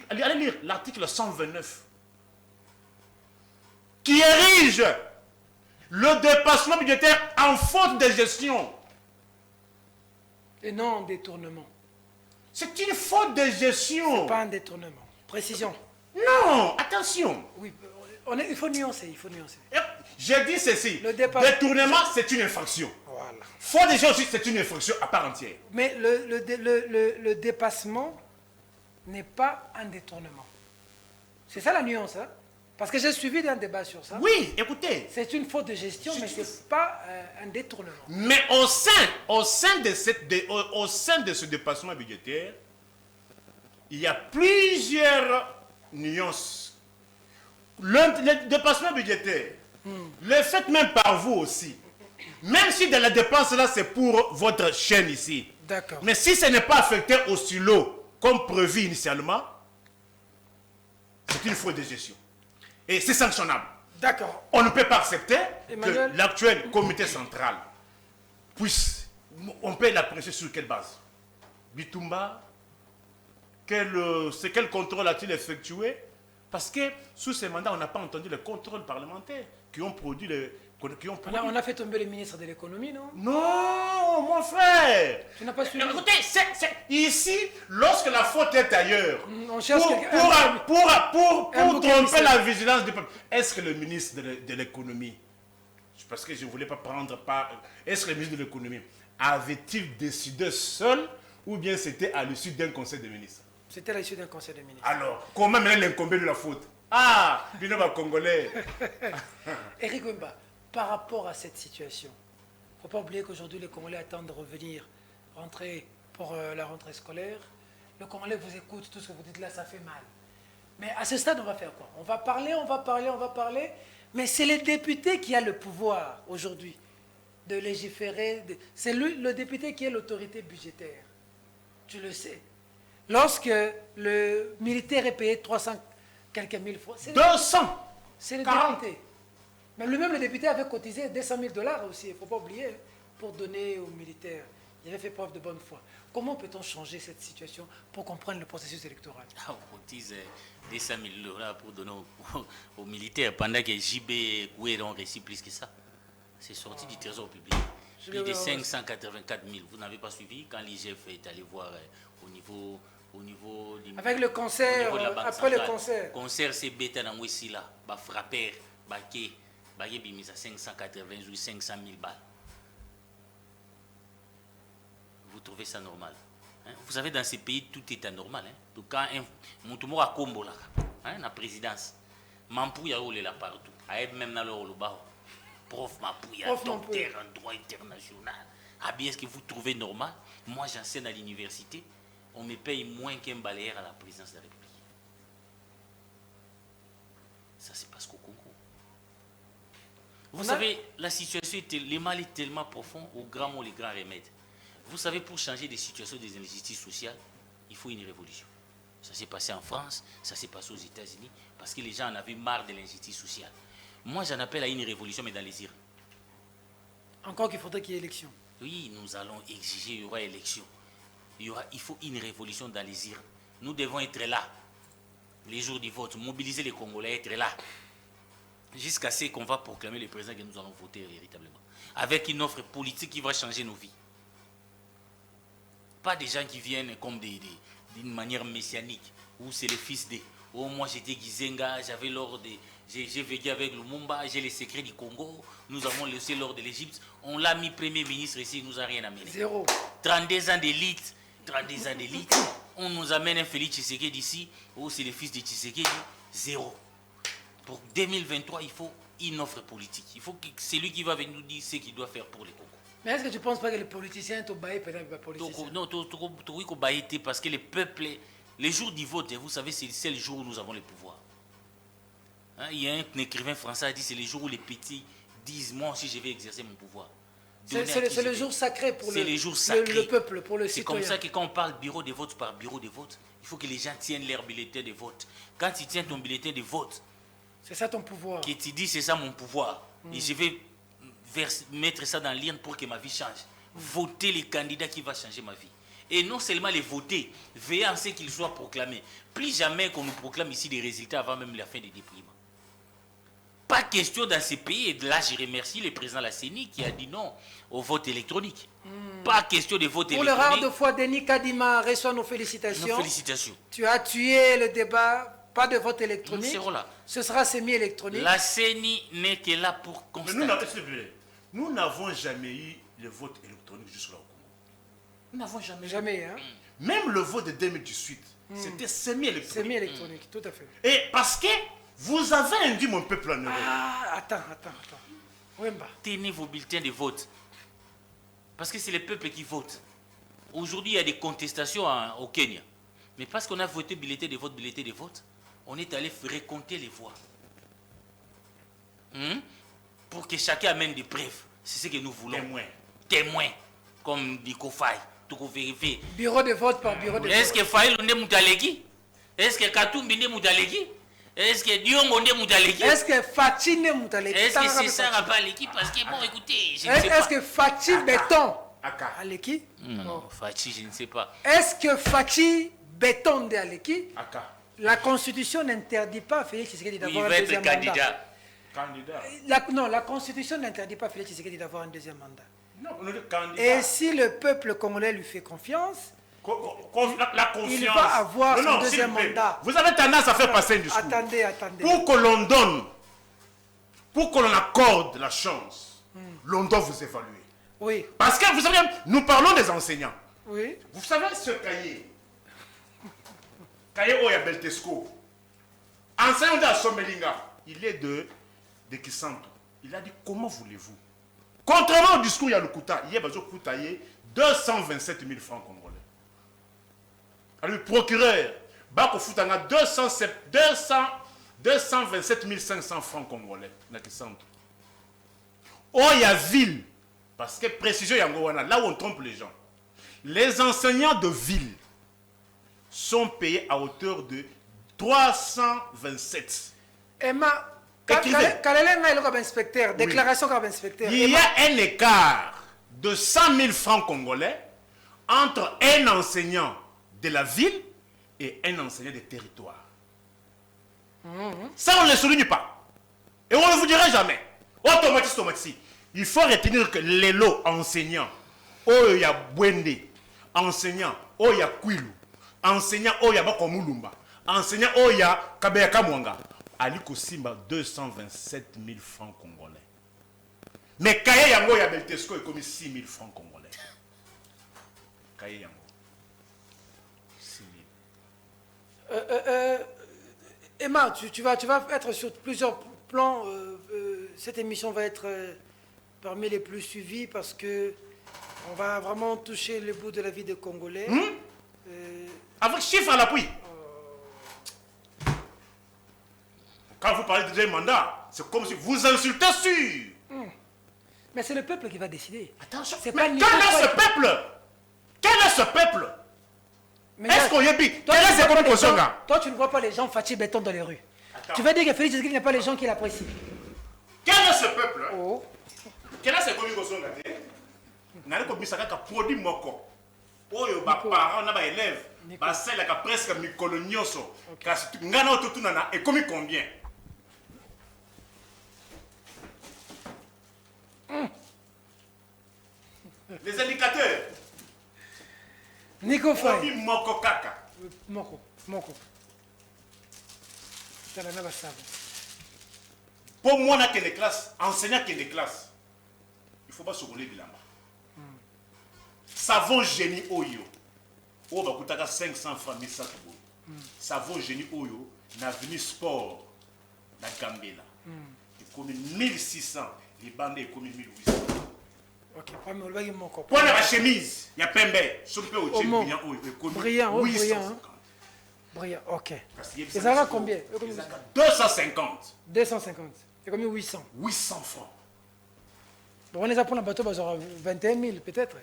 Allez lire l'article 129. Qui érige le dépassement budgétaire en faute de gestion. Et non en détournement. C'est une faute de gestion. Pas un détournement. Précision. Non, attention. Oui, il faut nuancer, J'ai dit ceci. Le détournement, c'est une infraction. Voilà. Faute de gestion aussi, c'est une infraction à part entière. Mais le dépassement n'est pas un détournement. C'est ça la nuance, hein? Parce que j'ai suivi un débat sur ça. Oui, écoutez. C'est une faute de gestion, mais ce n'est pas un détournement. Mais au sein de ce dépassement budgétaire, il y a plusieurs nuances. Le dépassement budgétaire, le fait même par vous aussi, même si de la dépense là c'est pour votre chaîne ici. D'accord. Mais si ce n'est pas affecté au silo comme prévu initialement, c'est une faute de gestion. Et c'est sanctionnable. D'accord. On ne peut pas accepter Emmanuel, que l'actuel comité central puisse... On peut l'apprécier sur quelle base? Bitumba, quel contrôle a-t-il effectué? Parce que sous ces mandats, on n'a pas entendu les contrôles parlementaires qui ont produit les... on a fait tomber le ministre de l'économie, non? Non, mon frère. Tu n'as pas suivi? Écoutez, ici, lorsque la faute est ailleurs, On cherche pour bouc tromper émissaire. la vigilance du peuple, est-ce que le ministre de l'économie, parce que je ne voulais pas prendre part, est-ce que le ministre de l'économie avait-il décidé seul ou bien c'était à l'issue d'un conseil de ministres? C'était à l'issue d'un conseil de ministres. Alors, comment maintenant l'incombé de la faute? Ah, binôme congolais. Eric Wemba, par rapport à cette situation, il ne faut pas oublier qu'aujourd'hui, les Congolais attendent de rentrer pour la rentrée scolaire. Le Congolais vous écoute, tout ce que vous dites là, ça fait mal. Mais à ce stade, on va faire quoi? On va parler, mais c'est les députés qui ont le pouvoir aujourd'hui de légiférer. C'est le député qui est l'autorité budgétaire. Tu le sais. Lorsque le militaire est payé 300 quelques mille francs, c'est 200. c'est le 40. député. Mais lui-même, le député avait cotisé 200 000 $ aussi, il ne faut pas oublier, pour donner aux militaires. Il avait fait preuve de bonne foi. Comment peut-on changer cette situation pour comprendre le processus électoral? On cotise 200 000 $ pour donner aux militaires, pendant que JB Koué ont reçu plus que ça. C'est sorti du trésor public. Plus de 584 000. Vous n'avez pas suivi quand l'IGF est allé voir au niveau du... Avec le concert, après le concert. Concert, c'est bêta dans ici là. Frapper, baquet, bimis à 580 ou 500 000 balles. Vous trouvez ça normal? Hein? Vous savez, dans ces pays, tout est anormal. Hein? Donc, quand Moutoumou a Combo là, la présidence, Mampou ya roulé là partout. Aïe même dans le Oloba. Prof Mampou ya docteur en droit international. Ah bien, est-ce que vous trouvez normal? Moi, j'enseigne à l'université. On me paye moins qu'un balayeur à la présidence de la République. Ça, c'est parce qu'au Congo. Vous savez, la situation, le mal est tellement profond, au grand mot, les grands remèdes. Vous savez, pour changer des situations des injustices sociales, il faut une révolution. Ça s'est passé en France, ça s'est passé aux États-Unis, parce que les gens en avaient marre de l'injustice sociale. Moi, j'en appelle à une révolution, mais dans les urnes. Encore qu'il faudrait qu'il y ait élection. Oui, nous allons exiger, il y aura élection. Il faut une révolution dans les urnes. Nous devons être là, les jours du vote, mobiliser les Congolais, être là, jusqu'à ce qu'on va proclamer le président que nous allons voter véritablement, avec une offre politique qui va changer nos vies. Pas des gens qui viennent comme d'une manière messianique, où c'est le fils de... Oh, moi j'étais Gizenga, j'avais l'ordre de... J'ai vécu avec Lumumba, j'ai les secrets du Congo, nous avons laissé l'ordre de l'Égypte, on l'a mis premier ministre ici, il ne nous a rien amené. Zéro. 32 ans d'élite, on nous amène un Félix Tshisekedi d'ici, oh c'est le fils de Tshisekedi, zéro. Pour 2023, il faut une offre politique. Il faut que c'est lui qui va venir nous dire ce qu'il doit faire pour les Congo. Mais est-ce que tu ne penses pas que les politiciens sont baillés par les politiciens? Non, parce que le peuple, les jours du vote, vous savez, c'est le jour où nous avons le pouvoir. Hein, il y a un écrivain français qui a dit c'est le jour où les petits disent moi aussi je vais exercer mon pouvoir. C'est le jour sacré pour le peuple, pour le citoyen. C'est comme ça que quand on parle bureau de vote par bureau de vote, il faut que les gens tiennent leur bulletin de vote. Quand tu tiens ton bulletin de vote, c'est ça ton pouvoir. Que tu dis c'est ça mon pouvoir. Et je vais mettre ça dans l'urne pour que ma vie change. Voter les candidats qui va changer ma vie. Et non seulement les voter, veiller à ce qu'ils soient proclamés. Plus jamais qu'on nous proclame ici des résultats avant même la fin des dépouillements. Pas question dans ces pays, et là je remercie le président de la CENI qui a dit non au vote électronique. Pas question de vote électronique. Pour le rare de fois, Denis Kadima reçoit nos félicitations. Nos félicitations. Tu as tué le débat. Pas de vote électronique. Nous serons là. Ce sera semi-électronique. La CENI n'est que là pour constater. Mais nous n'avons jamais eu le vote électronique jusqu'à là au Congo. Nous n'avons jamais. Hein? Même le vote de 2018, c'était semi-électronique. Semi-électronique, tout à fait. Et parce que vous avez induit mon peuple en erreur. Ah, attends. Wemba. Tenez vos bulletins de vote. Parce que c'est le peuple qui vote. Aujourd'hui, il y a des contestations au Kenya. Mais parce qu'on a voté bulletin de vote, on est allé recompter les voix. Pour que chacun amène des preuves. C'est ce que nous voulons. Témoins. Comme dit Kofaï. Tout vérifier. Bureau de vote par bureau de vote. Est-ce que Faïl n'est Moutalegi? Est-ce que Katumbi n'est Moutalegi? Est-ce que Diongo n'est Moutalegi? Est-ce que Fatih n'est Moutalegi? Est-ce que c'est ça pas l'équipe? Parce que bon, écoutez, je ne sais pas. Est-ce que Fatih Béton à Aleki? Non, Fatih, je ne sais pas. Est-ce que Fatih Béton de Aleki? Aka. La Constitution n'interdit pas à Félix Tshisekedi d'avoir un deuxième candidat. Non, la Constitution n'interdit pas à Félix Tshisekedi d'avoir un deuxième mandat. Non, on est le candidat. Et si le peuple congolais lui fait confiance, la confiance. il va avoir son deuxième mandat. Vous avez tendance à faire passer un discours. Attendez. Pour que l'on donne, pour que l'on accorde la chance, l'on doit vous évaluer. Oui. Parce que vous savez, nous parlons des enseignants. Oui. Vous savez ce cahier Oya Beltesco, enseignant de Somelinga, il est de Kisanto. Il a dit comment voulez-vous? Contrairement au discours Yalukuta, il y a besoin de 227 000 francs congolais. Alors le procureur, Bako Foutanga 227 500 francs congolais. Oya ville, parce que précision Yangowana, là où on trompe les gens, les enseignants de ville sont payés à hauteur de 327. Emma, inspecteur, déclaration comme inspecteur. Il y a un écart de 100 000 francs congolais entre un enseignant de la ville et un enseignant des territoires. Ça, on ne le souligne pas. Et on ne vous dira jamais. Automatique. Il faut retenir que les lots enseignants, Oya Bwende, enseignants, Oya Kwilu, enseignant Oya Bakomulumba, enseignant Oya Kabeyaka Mwanga, Ali Kosimba 227 000 francs congolais. Mais Kaye Yango ya Beltesco est commis 6 000 francs congolais. Kaye Yango. 6 000. Emma, tu vas être sur plusieurs plans. Cette émission va être parmi les plus suivies parce que on va vraiment toucher le bout de la vie des Congolais. Avec chiffre à l'appui. Quand vous parlez de deuxième mandat, c'est comme si vous insultez sur. Mais c'est le peuple qui va décider. Attention, mais quel est ce peuple? Quel est ce peuple? Mais Est-ce là, qu'on y est bien? toi, Quel tu est ne vois ce pas qu'on les gens- consomme? toi, tu ne vois pas les gens Fatih Béton dans les rues. Attends. Tu veux dire que Félix Tshisekedi n'est pas les gens qui l'apprécient. Quel est ce peuple? Oh. Quel est ce qu'on consomme? N'a pas ça qu'un produit moko. Oyo ba parents na ba élèves ba sel ka presque mikolo nyonso. Kasi ngana otutu na et comme combien? Les indicateurs. Nico Faye. Produit moko kaka. Moko. Tala na basabo. Pour moi, dans les classes, enseignant qui les classes, il ne faut pas se rouler bilamba. Savon génie oyo. Oh, bah, coûte 500 francs, 1100 euros. Savon génie oyo, l'avenue sport, la Gambela. Il connaît 1600, les bandes, il connaît 1800. Ok, pas me le moko. Pour la chemise, il y a Pembe, soupe au tchèque, Omo. brillant oyo, il connaît Brillant, oh, 850. Brillant, ok. Parce qu'il y a Et ça va combien? 250. 250. C'est combien 800? 800 francs. Bon, on les a pour un bateau, bah, genre 21 000 peut-être.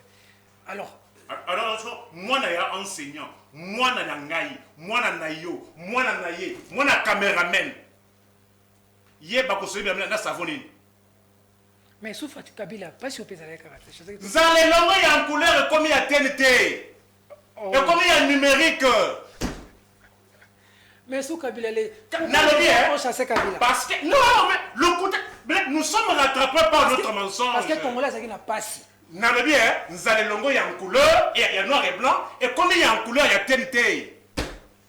Alors, Alors, moi, je suis enseignant, moi, je suis ngai, moi, je suis moi, je suis moi, je suis caméraman. Je suis savon. mais sous Fatih Kabila, pas si on peut aller karaté. Vous allez l'envoyer en couleur comme il y a TNT. Oh. Et comme il y a numérique. Mais sous Kabila, les. Nalobi, hein? On chassait Kabila. Parce que, non, mais le côté, nous sommes rattrapés par notre mensonge. Parce que le Congolais, ça n'a pas si. Nalobi, hein? Vous allez l'envoyer en couleur, il y a noir et blanc. Et comme il y a en couleur, il y a TNT.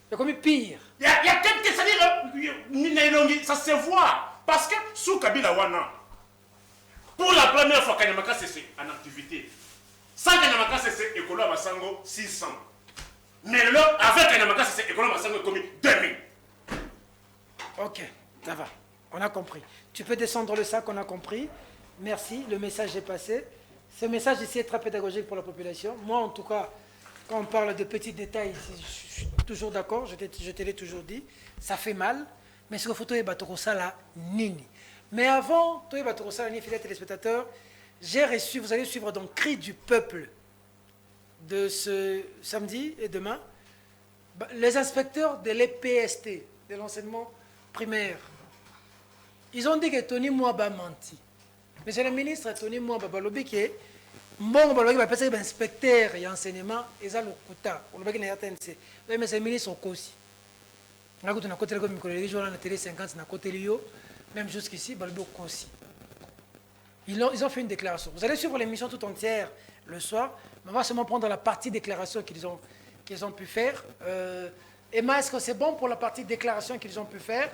C'est comme pire. Il y a TNT, c'est-à-dire, ça se voit. Parce que sous Kabila Wana, pour la première fois, Kanyamaka c'est en activité. Sans Kanyamaka c'est Ekolo Masango 600. Mais là, avec Kanyamaka c'est Ekolo Masango commis 2000. Ok, ça va. On a compris. Tu peux descendre le sac, on a compris. Merci, le message est passé. Ce message ici est très pédagogique pour la population. Moi, en tout cas, quand on parle de petits détails, je suis toujours d'accord, je te l'ai toujours dit. Ça fait mal, mais ce que photo est Batokosala Nini. Mais avant, toi et Batokosala Nini, fidèles téléspectateurs, j'ai reçu, vous allez suivre donc Cri du peuple de ce samedi et demain, les inspecteurs de l'EPST, de l'enseignement primaire. Ils ont dit que Tony Mwaba menti. Monsieur le ministre, Tony Mwaba Balobi qui est bon, Balobi va passer inspecteur et enseignement, et ça le quota. On le voit RTNC. Mais monsieur le ministre, au Kosi. On a côté de côté de la télé 50, na côté Lio, même jusqu'ici, Balobi au Kosi. Ils ont fait une déclaration. Vous allez suivre l'émission tout entière le soir, mais on va seulement prendre la partie déclaration qu'ils ont pu faire. Emma, est-ce que c'est bon pour la partie déclaration qu'ils ont pu faire?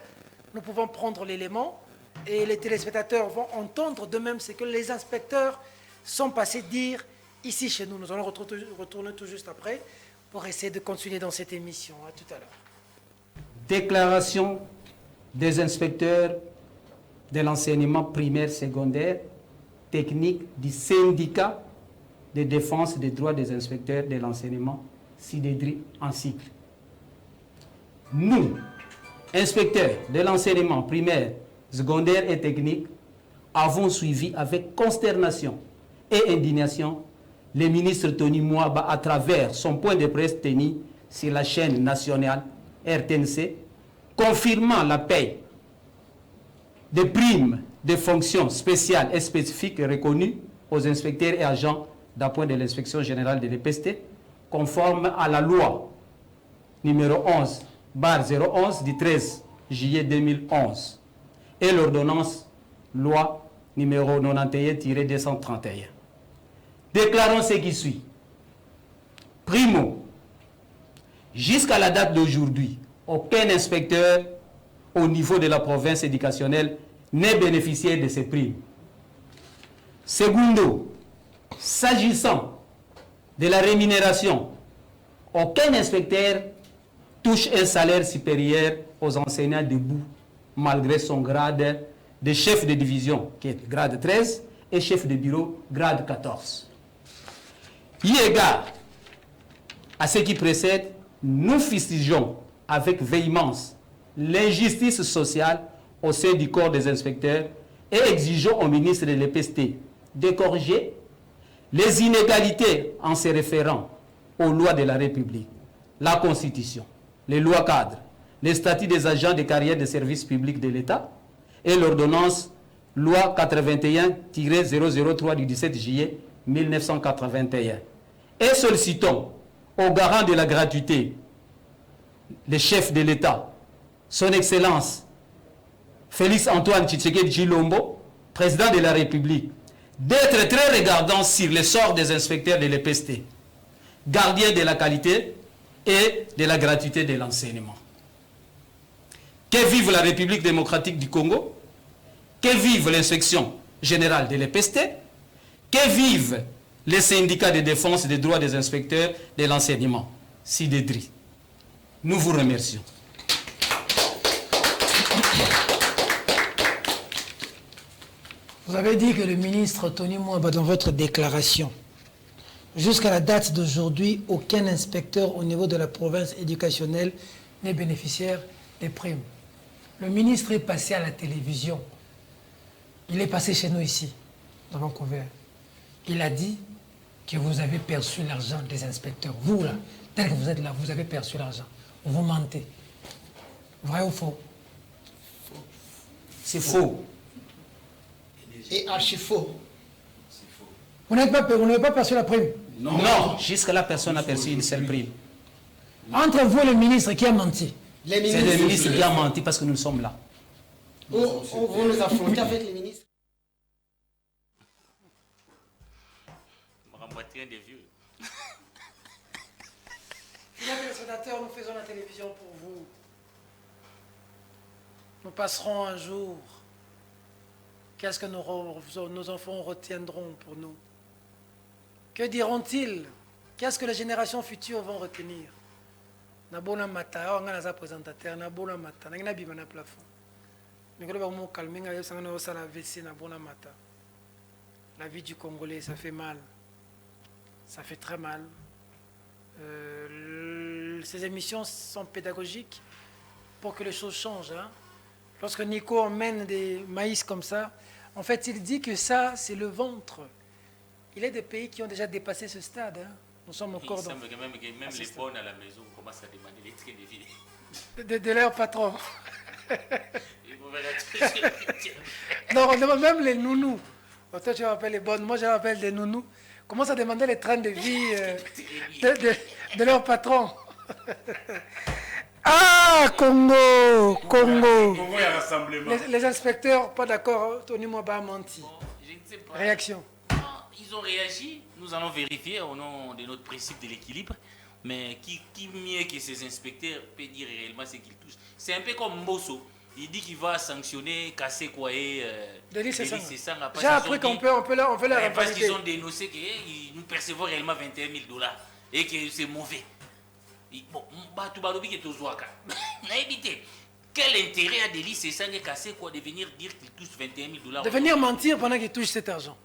Nous pouvons prendre l'élément et les téléspectateurs vont entendre de même ce que les inspecteurs sont passés dire ici chez nous. Nous allons retourner tout juste après pour essayer de continuer dans cette émission. À tout à l'heure. Déclaration des inspecteurs de l'enseignement primaire, secondaire, technique du syndicat de défense des droits des inspecteurs de l'enseignement SIDEDRI en cycle. Nous, inspecteurs de l'enseignement primaire, secondaire et technique, avons suivi avec consternation et indignation le ministre Tony Mwaba à travers son point de presse tenu sur la chaîne nationale RTNC, confirmant la paie des primes de fonctions spéciales et spécifiques reconnues aux inspecteurs et agents d'appoint de l'inspection générale de l'EPST, conforme à la loi numéro 11/011 du 13 juillet 2011 et l'ordonnance loi numéro 91-231. Déclarons ce qui suit. Primo, jusqu'à la date d'aujourd'hui, aucun inspecteur au niveau de la province éducationnelle n'est bénéficiaire de ces primes. Secondo, s'agissant de la rémunération, aucun inspecteur touche un salaire supérieur aux enseignants debout, malgré son grade de chef de division, qui est grade 13, et chef de bureau, grade 14. Eu égard à ce qui précède, nous fustigeons avec véhémence l'injustice sociale au sein du corps des inspecteurs et exigeons au ministre de l'EPST de corriger les inégalités en se référant aux lois de la République, la Constitution, les lois cadres, les statuts des agents de carrière de services publics de l'État et l'ordonnance loi 81-003 du 17 juillet 1981. Et sollicitons au garant de la gratuité, le chef de l'État, son Excellence Félix Antoine Tshisekedi Tshilombo, président de la République, d'être très regardant sur le sort des inspecteurs de l'EPST, gardiens de la qualité et de la gratuité de l'enseignement. Que vive la République démocratique du Congo, que vive l'inspection générale de l'EPST, que vive les syndicats de défense des droits des inspecteurs de l'enseignement, SIDEDRI. Nous vous remercions. Vous avez dit que le ministre Tony Mwaba, dans votre déclaration, jusqu'à la date d'aujourd'hui, aucun inspecteur au niveau de la province éducationnelle n'est bénéficiaire des primes. Le ministre est passé à la télévision. Il est passé chez nous ici, dans Vancouver. Il a dit que vous avez perçu l'argent des inspecteurs. Vous, là, tel que vous êtes là, vous avez perçu l'argent. Vous mentez. Vrai ou faux? C'est faux. Et archi faux. Vous n'avez pas perçu la prime? Non, jusqu'à-là, personne n'a perçu une seule prime. Entre vous et le ministre, qui a menti? C'est le ministre qui a menti parce que nous sommes là. Vous nous affrontez avec les ministres. Des vieux. Mesdames les sénateurs, nous faisons la télévision pour vous. Nous passerons un jour. Qu'est-ce que nos enfants retiendront pour nous? Que diront-ils? Qu'est-ce que les générations futures vont retenir? Nabona mata, on a un présentateur, nabona mata, on a un bimana plafond. Nous allons calmer, la vie du Congolais, ça fait mal. Ça fait très mal. Ces émissions sont pédagogiques pour que les choses changent. Hein. Lorsque Nico emmène des maïs comme ça, en fait, il dit que ça, c'est le ventre. Il y a des pays qui ont déjà dépassé ce stade. Hein. Nous sommes encore dans... Il semble que même les bonnes à la maison commencent à demander les traits de vie. De leur patron. Non, même les nounous. Toi, tu m'appelles les bonnes, moi, je m'appelle des nounous. Commencent à demander les trains de vie de leur patron. Ah, Congo. Les inspecteurs, pas d'accord, Tony Mwaba a menti. Je ne sais pas. Réaction. Non, ils ont réagi. Nous allons vérifier au nom de notre principe de l'équilibre. Mais qui mieux que ces inspecteurs peut dire réellement ce qu'ils touchent? C'est un peu comme Mbosso. Il dit qu'il va sanctionner, casser quoi et c'est ça. J'ai appris qu'on peut leur parce qu'ils ont dénoncé que nous percevons réellement 21 000 $. Et que c'est mauvais. Bon, tout le monde est au Zouaka. Quel intérêt a Delis c'est ça de casser quoi, de venir dire qu'il touche 21 000 $? De venir mentir pendant qu'il touche cet argent.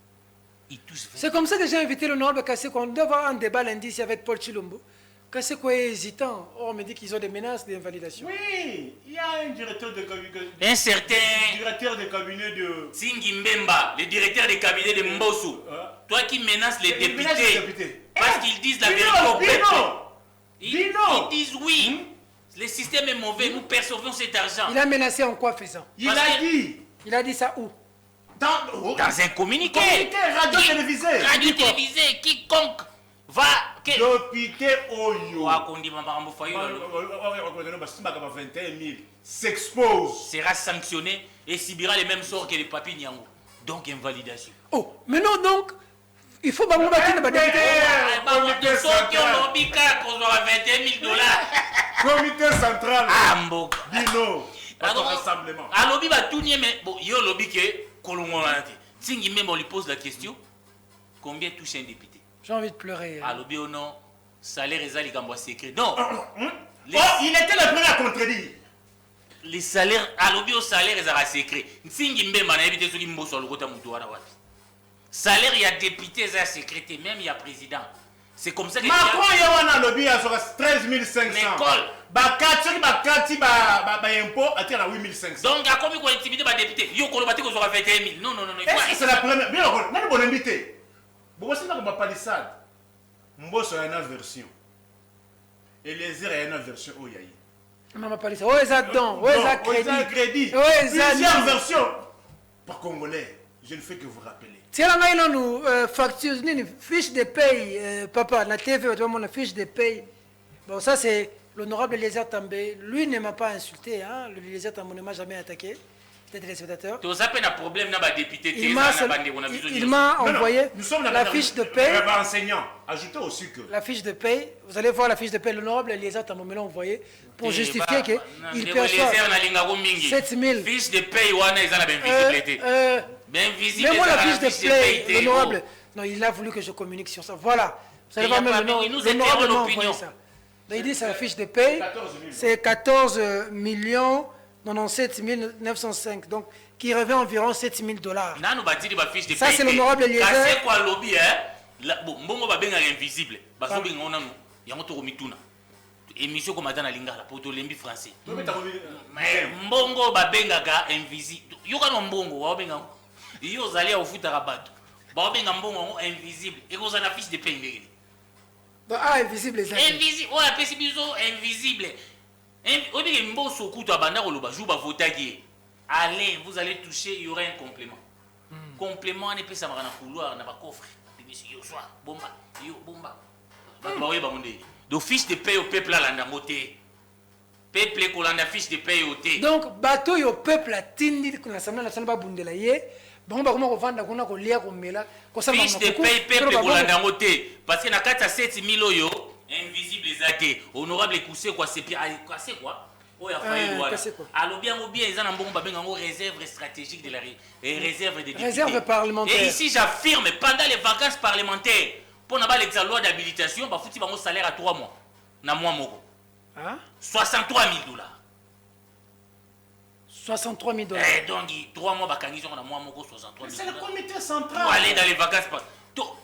C'est comme ça que j'ai invité le Nord Kassé, qu'on doit avoir un débat lundi ici avec Paul Chilombo. Kassé quoi est hésitant. Or, on me dit qu'ils ont des menaces d'invalidation. Oui, il y a un directeur de cabinet. Un certain directeur de cabinet de. Singi Mbemba, le directeur de cabinet de Mbosso. Toi qui menaces les députés. Parce qu'ils disent la vérité au peuple. Ils disent oui. Le système est mauvais, nous percevons cet argent. Il a menacé en quoi faisant? Il a dit. Il a dit ça où? Dans un communiqué. Radio-télévisé. Radio-télévisé, quiconque va... Député Oyo. S'expose. Sera sanctionné et subira les mêmes sorts que les papiers Nyango. Donc invalidation. Oh, mais non donc, il faut que vous battez les députés. Qui ont lobby pour avoir 21 000 $. Comité central. Ambo. Dino. Rassemblement. À lobby va tout nier, mais bon, il y a un lobby qui est colombolante. Si même on lui pose la question, combien touche un député? J'ai envie de pleurer. À lobby ou non, salaire et les gambois secret. Non. Il était le premier à contredire. Les salaires, à lobby au salaire et les secret. Si même on a évité ce qui m'a sur le côté de salaire, il y a député, il y a secrétaire, même il y a président. C'est comme ça que Macron, il y a un lobby à 13 500. L'école. Bakati, impôt, attire à 8 500. Donc, à combien qu'on intimide les députés? Il y a qu'on 21 000. Non. C'est la première. Bien, on a bon invité. Bon, c'est là qu'on va pas de ça. Mbosso a une version. Et les airs, il y a une version où il y a. Maman parle ça. Ouais, ça don. Ouais, ça crédit. Ouais, ça plusieurs versions. Par congolais, je ne fais que vous rappeler. Tiens, là, il y a une facture, une fiche de paye. Papa, la TV, tu vois, mon fiche de paye. Bon, ça, c'est l'honorable Eliezer També. Lui ne m'a pas insulté. Hein. Eliezer També ne m'a jamais attaqué. C'était téléspectateur. Tu as un problème dans les députés. Il m'a envoyé la fiche de paye. Enseignant. Ajoutez aussi que. La fiche de paye. Vous allez voir la fiche de paye. L'honorable Eliezer També me l'a envoyé pour justifier qu'il perçoit 7 000. Fiche de paye, ils ont la même visibilité. Bien visible. Mais moi, la fiche de paye, l'honorable. Non, il a voulu que je communique sur ça. Voilà. Vous allez voir même l'honorable m'a envoyé ça. Donc, il dit c'est la fiche de paye. C'est 14 millions 97 905. Donc, qui revient environ 7 000 $. Ça, c'est l'honorable Eliezer. C'est quoi le lobby, hein? Bon, va bien invisible. Émission comme dans la lingala pour tout l'embi français. Mais mbongo ba benga invisible. Yo kana mbongo wa benga. Yo zali au futa rabato. Ba benga mbongo invisible. Et vous en a fiche de paye. Ah, invisible les amis. Invisible. Ouais, pesi biso invisible. On dit que mbo sokuto abanda ko loba juba votaki. Allez, vous allez toucher, il y aura un complément. Complément ne peut ça marana couloir na ba coffre. Monsieur yo soir bomba. Yo bomba. Ba oui ba monde. Donc, fiche de paye au peuple à l'andamoté. Peuple qu'on a fiche de paye au thé. Donc, bateau au peuple a tindi qu'on a samna la sanba bundela ye. Bon, bah, comment on vend, qu'on a qu'on lia qu'on met là. Fiche de paye peuple qu'on a l'andamoté. Parce qu'il y a 4 à 7 000 euros. Invisible les athées. Honorable coussé quoi, c'est pire. C'est quoi? Oh, il a failli voilà. Alors, bien ou bien, ils ont un bon babin en réserve stratégique de la réserve des députés. Réserve parlementaire. Et ici, j'affirme, pendant les vacances parlementaires, pour n'avoir la loi d'habilitation, bah foutu mon salaire à 3 mois. Na mois moko. Hein? 63 000 $. 63 000 $. Eh donc 3 mois bah quand ils ont na mois moko 63 000 $. C'est le comité central. Pour aller dans les vacances. Dans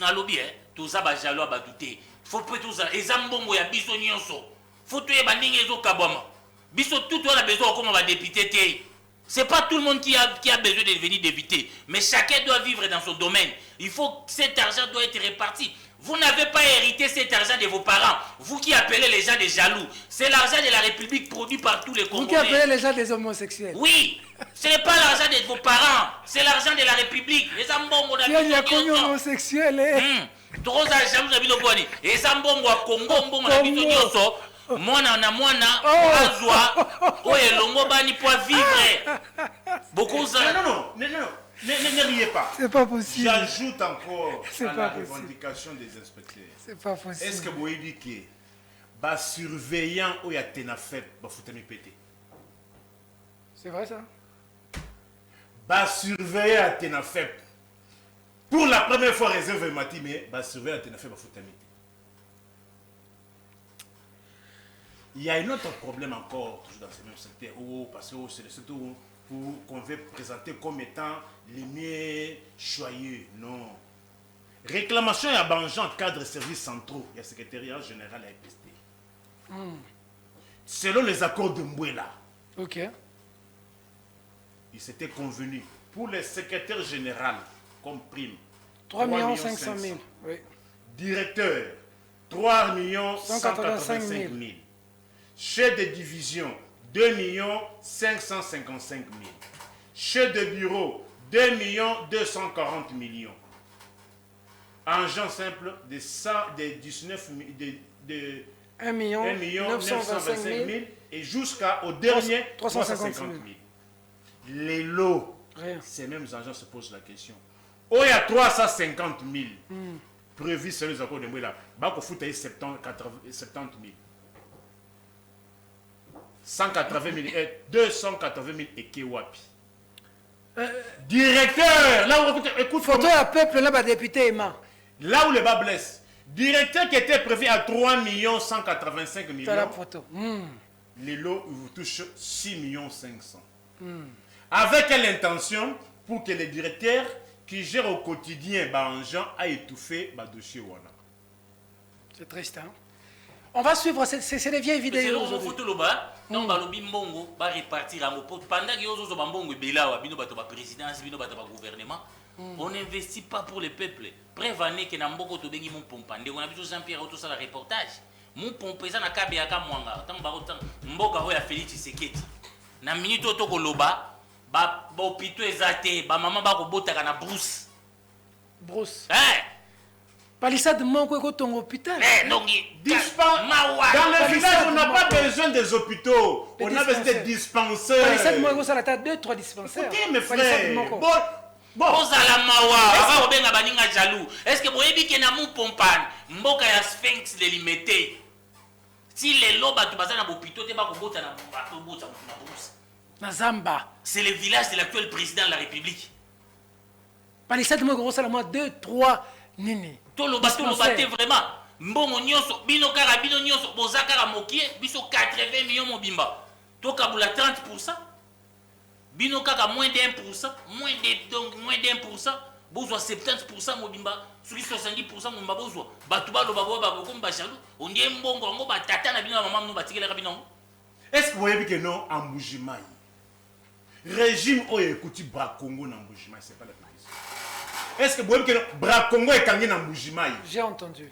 le lobby, tout ça bah jaloux bah douter. Faut pas tout ça. Et zambongo ya biso nyonso. Faut tuer bandingi ezo kabama. Biso tout on a besoin comme on va député té. C'est pas tout le monde qui a besoin de devenir député, mais chacun doit vivre dans son domaine. Il faut cet argent doit être réparti. Vous n'avez pas hérité cet argent de vos parents. Vous qui appelez les gens des jaloux, c'est l'argent de la République produit par tous les Congolais. Vous qui appelez les gens des homosexuels. Oui, ce n'est pas l'argent de vos parents, c'est l'argent de la République. Les ambongo il y a combien d'homosexuels trop ça jaloux na bino boni. Les ambongo à Congo mbongo na bino nyoso. Mwana na mwana azwa oye longo bani pour vivre. Beaucoup ça. Non, ne riez pas. C'est pas possible. J'ajoute encore à la revendication des inspecteurs. C'est pas possible. Est-ce que vous avez dit que bah surveillant ou y a tenafep bah foutami pété? C'est vrai ça? Bah surveillant à tenafep pour la première fois réserve mati mais bah surveillant à tenafep bah foutami. Il y a un autre problème encore toujours dans ce même secteur parce que c'est le secteur qu'on veut présenter comme étant les mieux choyeux. Non. Réclamation et abandon cadre services centraux. Il y a le secrétariat général à EPST. Selon les accords de Mbouela, ok, il s'était convenu pour le secrétaire général comme prime 3 500 000. Oui. Directeur 3 185 000. Chef de division 2 555 000. Chef de bureau 2 240 000. Agent simple de 19 de 1 925 000 et jusqu'au dernier 350 000. Les lots, ces mêmes agents se posent la question. Oh, il y a 350 000 prévus sur les accords de Mbouela. Il faut foutre 70 000. 180 000 et 280 000 et Kewapi. Directeur, là où écoute, photo à peuple là, député Emma. Là où le bas blesse. Directeur qui était prévu à 3 185 000. C'est la photo. Les lots vous touchent 6 500 000. Avec quelle intention? Pour que les directeurs qui gèrent au quotidien Banjan a étouffé le dossier Wana. C'est triste, hein? On va suivre, c'est les vieilles vidéos. C'est le photo là-bas. Donc, le mbongo va repartir pendant que les autres mbongo bela bino bato ba présidence, bino bato ba gouvernement. On n'investit pas pour le peuple. Prévenez que na mboko to bengi mon pompande. On a vu Jean-Pierre tout ça la reportage. Mumpompa na kabe ya kamwanga. Tant ba mboka oya Félix Tshisekedi. Na minute oto koloba ba hôpitaux ezate ba maman ba ko botaka na brousse. Brousse. Palissade manque au ton hôpital. Donc dans les villages, on n'a pas besoin des hôpitaux. On a besoin des dispensaires. Palissade manque ça la tête 2-3 dispensaires. Écoutez mes frères. Bon. Ozala mawa, aba obenga baninga jaloux. Est-ce que boyebi ke na mumpompa mboka ya Sphinx de limité? Si les lobes tu bazana hôpitaux te ba ko bota na bato bota na brousse. Na Zamba. C'est le village de l'actuel président de la République. Palissade manque ça la moi 2-3 nini. Toloba te vraiment. Mbongo nyonso bino kaka bino nyonso bozaka mokie biso 80 millions mobimba. Toka bula 30%. Bino kaka moins d'1%, moins d'1%, bozwa 70% mobimba, soki 70% mobimba bozwa. Batu baloba ba komba jaloux, on dit mbongo ngo ba tata na bino maman no batikela bino. Est-ce que vous voyez que non Mbujimayi? Régime oyo ekuti Bra Congo na Mbujimayi, c'est pas la question. Est-ce que vous voyez que non Bra Congo est kangé na Mbujimayi? J'ai entendu.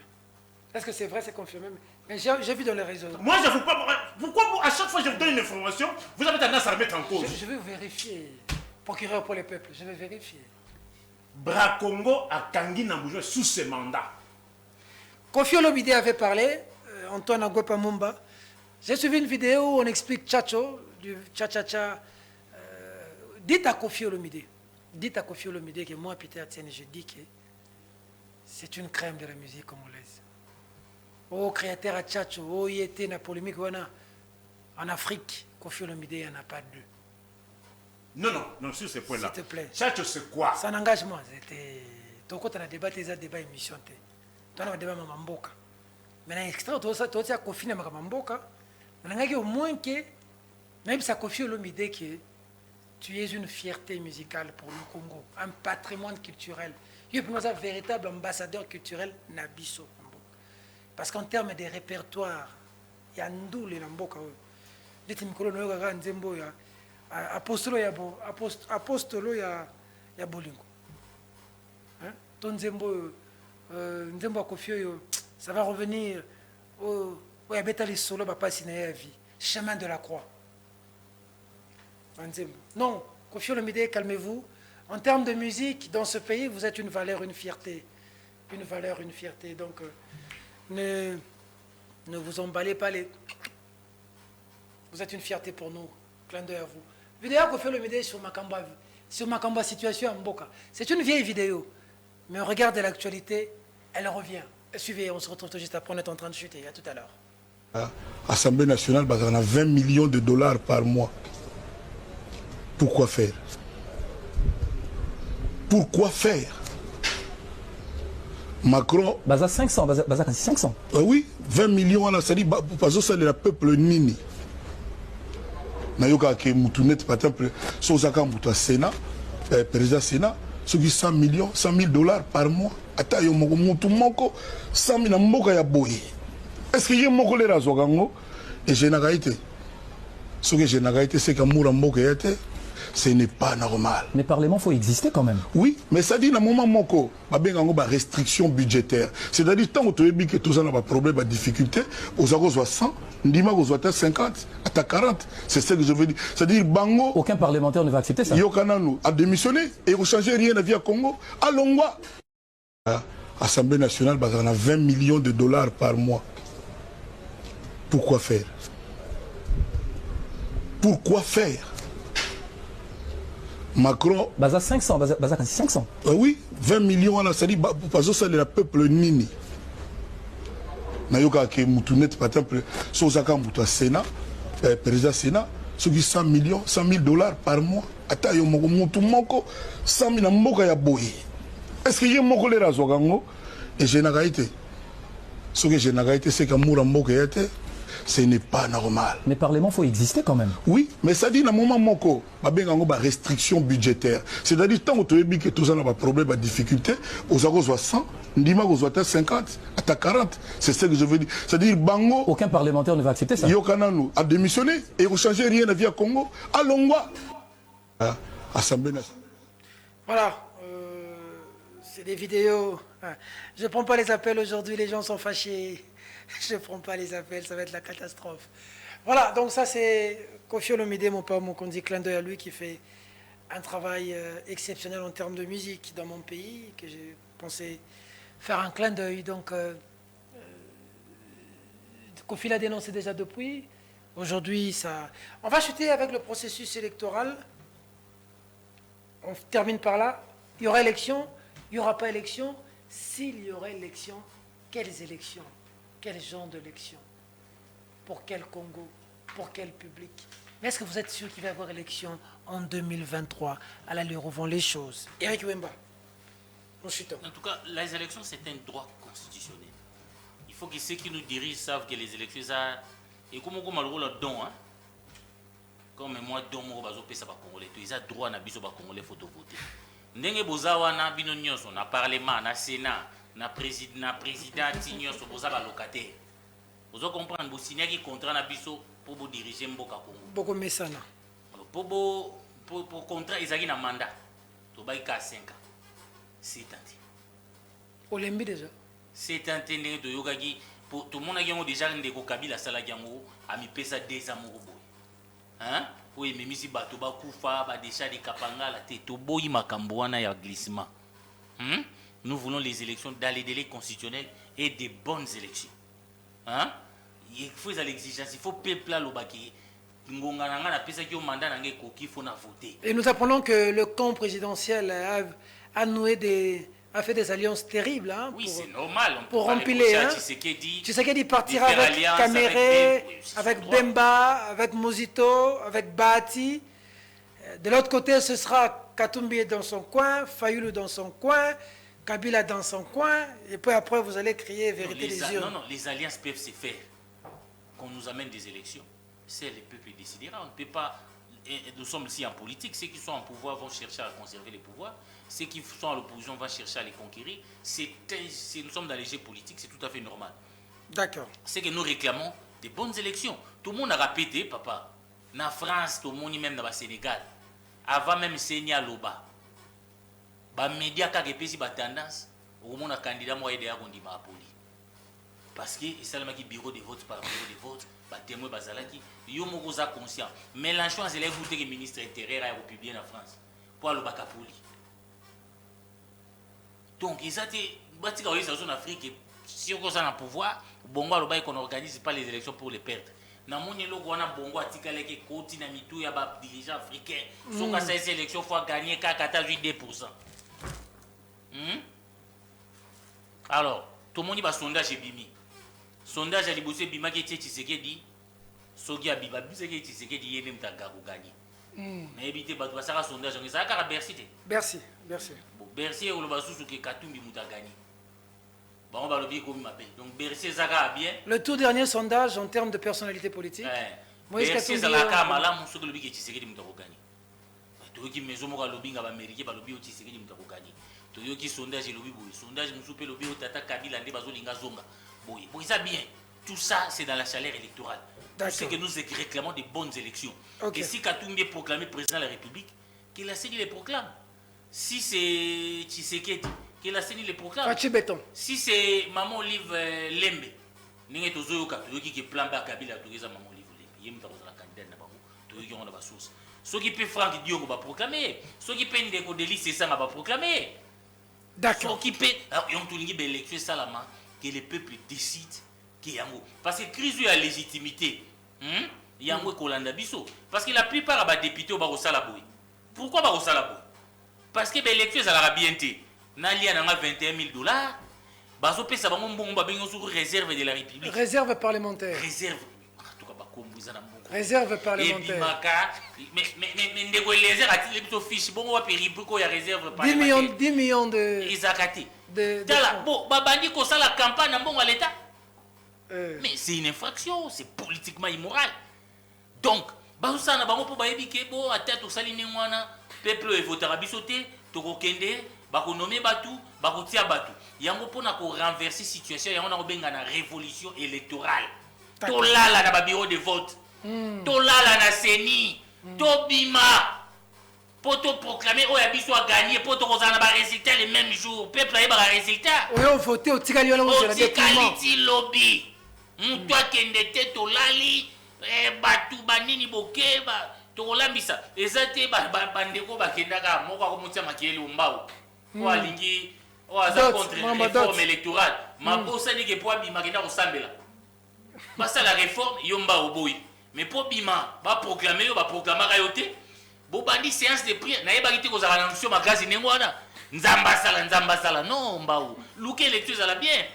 Est-ce que c'est vrai, c'est confirmé? Mais j'ai vu dans les réseaux. Moi, je ne veux pas. Pourquoi à chaque fois que je vous donne une information, vous avez tendance à la mettre en cause? Je vais vérifier. Procureur pour les peuples, je vais vérifier. Bra Congo a Tanguy Namboujou sous ce mandat. Kofi Olomide avait parlé, Antoine Agwepa Mumba. J'ai suivi une vidéo où on explique Tchatcho, du Tcha-Tcha-Tcha. Dites à Kofi Olomide que moi, Peter Etienne, je dis que c'est une crème de la musique congolaise. Oh, créateur à Tchatcho, oh, il était dans la polémique en Afrique. Kofi Olomide, il n'y en a pas deux. Non, sur ce point-là. S'il te plaît. Tchatcho, c'est quoi? C'est un engagement. Ton côté, on a débatté, c'est un débat émission. On a débat Mamboka. Maintenant, extra, tu as Kofi na Mamboka. Maintenant, au moins que, même si Kofi Olomide, que tu es une fierté musicale pour le Congo, un patrimoine culturel. Tu es un véritable ambassadeur culturel Nabiso. Parce qu'en termes de répertoire, il y a Ndou les Namboka. Les Timikolo Noyoga Nzembo, Apostolo ya Bolingo. Ton Nzembo, Nzembo Akofio, ça va revenir au Yabetali Solo, Papa Sinaïa vie. Chemin de la croix. Non, Kofi Olomide, calmez-vous. En termes de musique, dans ce pays, vous êtes une valeur, une fierté. Une valeur, une fierté. Donc, ne vous emballez pas les... Vous êtes une fierté pour nous. Clin d'œil à vous. Vidéo Kofi Olomide sur Makamba situation à Mboka. C'est une vieille vidéo. Mais on regarde l'actualité, elle revient. Suivez, on se retrouve tout juste après, on est en train de chuter. À tout à l'heure. Assemblée nationale, on a 20 millions de dollars par mois. Pourquoi faire? Pourquoi faire? Macron... Baza 500, baza 500. Oui, 20 millions, on a dit, parce que c'est le peuple nini. Nayoka ke mutunet par exemple, Sozaka Mouta Sénat, président Sénat, ce qui 100 millions, 100 000 dollars par mois. Ata yo moko mutu moko 100 000 mboka ya boye. Est-ce que je moko le razogango et je n'ai été. Ce que je n'ai été, c'est que moura mboka yate. Ce n'est pas normal. Mais Parlement, il faut exister quand même. Oui, mais ça dit, dans le moment moko, il y a des restrictions budgétaires. C'est-à-dire, tant que tu as que tout ça n'a pas de problème, pas de difficulté, aux agos 100, Ndima aux 50, à 40. C'est ce que je veux dire. C'est-à-dire, Bango. Aucun parlementaire ne va accepter ça. Yokananu a démissionné et ne change rien à la vie à Congo. Allons voir. Assemblée nationale, on a 20 millions de dollars par mois. Pourquoi faire? Pourquoi faire? Macron... Baza 500, baza 500. Oui, 20 millions, on a dit, parce que c'est le peuple nini. Nayoka ke mutunet, par exemple, Sozaka Mouta Sénat, président Sénat, ce qui 100 millions, 100 000 dollars par mois. Ata yo moko mutu moko 100 000 mboka ya boye. Est-ce que j'ai moko le razogango et je n'ai été. Ce que je n'ai été, c'est que moura mboka yate. Ce n'est pas normal. Mais Parlement, il faut exister quand même. Oui, mais ça dit, dans le moment moko, il y a des restrictions budgétaires. C'est-à-dire, tant que tu as que tout ça n'a pas de problème, pas de difficulté, aux agos 100, Ndima aux 50, à 40. C'est ce que je veux dire. C'est-à-dire, Bango... Aucun parlementaire ne va accepter ça. Yokananu a démissionné et ne change rien à la vie à Congo. Allons voir. Assemblée nationale. Voilà. C'est des vidéos. Je ne prends pas les appels aujourd'hui, les gens sont fâchés. Je ne prends pas les appels, ça va être la catastrophe. Voilà, donc ça c'est Koffi Olomide, mon père, mon dit clin d'œil à lui, qui fait un travail exceptionnel en termes de musique dans mon pays, que j'ai pensé faire un clin d'œil. Donc, Koffi l'a dénoncé déjà depuis. Aujourd'hui, ça... On va chuter avec le processus électoral. On termine par là. Il y aura élection, il n'y aura pas élection. S'il y aurait élection, quelles élections? Quel genre d'élection? Pour quel Congo? Pour quel public? Mais est-ce que vous êtes sûr qu'il va y avoir élection en 2023? À l'allure où vont les choses. Eric Wemba, nous chutons. En tout cas, les élections, c'est un droit constitutionnel. Il faut que ceux qui nous dirigent savent que les élections, ça... Et comme on a le rôle don, hein? Comme moi, don, on va ça va Congolais. Ils ont droit à biso ba Congolais, faut voter. Ndenge bozawa na bino nyonso na parlement, na sénat, na président nyonso boza ba locataire. Vous comprendre bo signer qui contrat na biso pour vous diriger mboka Congo. Beaucoup mesana. Pour contrat ils na mandat. To ba ka 5 ans. C'est tenté. Olembi déjà. C'est tenté de yogagi pour tout le monde a déjà ndeko Kabila sala yango a mi pesa 2 ans mo boy. Hein? Oui, mais si bato ba kufa ba déjà de kapanga la tête to boyi makambo wana ya glissement. Nous voulons les élections dans les délais constitutionnels et des bonnes élections. Hein? Il faut l'exigence, il faut peuple là lobaki ngonga nanga na pesa ki o mandat nanga koki faut na voter. Et nous apprenons que le camp présidentiel a fait des alliances terribles. Hein, oui, c'est normal. Pour empiler. Hein? Tshisekedi partira avec Kamere, avec Bemba, avec Mozito, avec Bahati. De l'autre côté, ce sera Katumbi dans son coin, Fayoulou dans son coin, Kabila dans son coin. Et puis après, vous allez crier vérité des yeux. Non, les alliances peuvent se faire. Qu'on nous amène des élections. C'est le peuple qui décidera. On ne peut pas... Nous sommes ici en politique. Ceux qui sont en pouvoir vont chercher à conserver les pouvoirs. Ceux qui sont à l'opposition vont chercher à les conquérir. Nous sommes dans les jeux politiques, c'est tout à fait normal. D'accord. C'est que nous réclamons des bonnes élections. Tout le monde a répété, papa. En France, tout le monde, même dans le Sénégal. Avant même Seigneur Loba. Les médias qui ont tendance, au monde a candidat moyen de ma poli. Parce que c'est le bureau de vote par bureau de vote. Témoin bazalaki yo moko za conscient Mélenchon c'est l'écouter que ministre intérieur a republié en France pour le bakapoli. Donc ils étaient batika en Afrique si on a un pouvoir bongo le bail qu'on organise pas les élections pour les perdre. Na moni loko wana bongo atikale ke koti na mitou ya ba dirigeant africain so ka ces élections faut gagner 4,2%. Alors tout le monde va sondage et bimi. Sondage à l'iboussé bima qui était Tshisekedi soki a biba biseki Tshisekedi yene mtanga ko gagner. Mais éviter bato ça sondage on ça ka Bercy. Bercy. Bon Bercy o lo basusu ke Katumbi muta gagner. Bon on va le bien comme m'appelle. Donc Bercy ça va bien. Le tout dernier sondage en termes de personnalité politique. Bercy ça la ka malamu soki le bi ke Tshisekedi muta ko gagner. To ki mezo mo ka lobinga ba Américain ba lobi o Tshisekedi muta ko gagner. To yo ki sondage lobi boy sondage musupe lobi o tata Kabila nde bazolinga zonga. Bon, ça bien. Tout ça, c'est dans la chaleur électorale. C'est que nous réclamons des bonnes élections. Okay. Et si Katumbi est proclamé président de la République, que la CENI les proclame. Si c'est Tshisekedi, que la CENI les proclame. Si c'est Maman Olive Lembe, nous avons qui plan bas Kabila, nous avons Maman Olive Lembe. Nous avons la candidate, nous avons la source. Ceux qui peuvent Franck Dion va proclamer. Ceux qui peuvent Ndeko Deli, c'est ça, va proclamer. D'accord. Ceux qui peuvent. Alors, ils ont tout dit, l'élection, ça la main. Que le peuple décide qu'il y a un mot. Parce que crise de la légitimité, il y a un mot Kolanda Bisso. Parce que la plupart des députés au Baro Salaboui. Pourquoi Baro Salaboui? Parce que l'élection, ça l'a bien été. Nali a 21 000 $. Baso Pesa Bango Mbongo Babingo sur réserve de la République. Réserve parlementaire. Réserve. En tout cas, Bakombouzana Mbongo. Réserve parlementaire. Et Bimaka. Mais Ndeko Eliezer a-t-il les fiches Bongo Péribuko, il y a réserve parlementaire. 10 millions de. Ils ont raté. Bon, Babandi qu'on ça la campagne bon à l'État. Mais c'est une infraction, c'est politiquement immoral. Donc, ça na bango pour baébike bon à tête au salini wana peuple votera bisoté toko kende bako nommer batu bako tia batu. Yango pona ko renverser situation yango na benga na révolution électorale. To lala na ba bureau de vote. To lala na CENI. To bima. Pour te proclamer, oh, Yabiso a gagné, pour te rejoindre les résultats les mêmes jours. Peuple a eu les résultats. Oui, on voté au Tigali lobby. Mutu akende te tolali batu banini bokeba tokolambisa eza te bandeko bakendaka moko akomotia makele ombao po alingi aza contre réforme électorale mabosani ke po abima akenda kosambela basala réforme yo mbao boyi mais po bima baproclame yo baproclamaka yo te bobandi séance de prière nayebaki te kozala na mission makasi ndenge wana nzambasala non mbao luka électeur ezala bien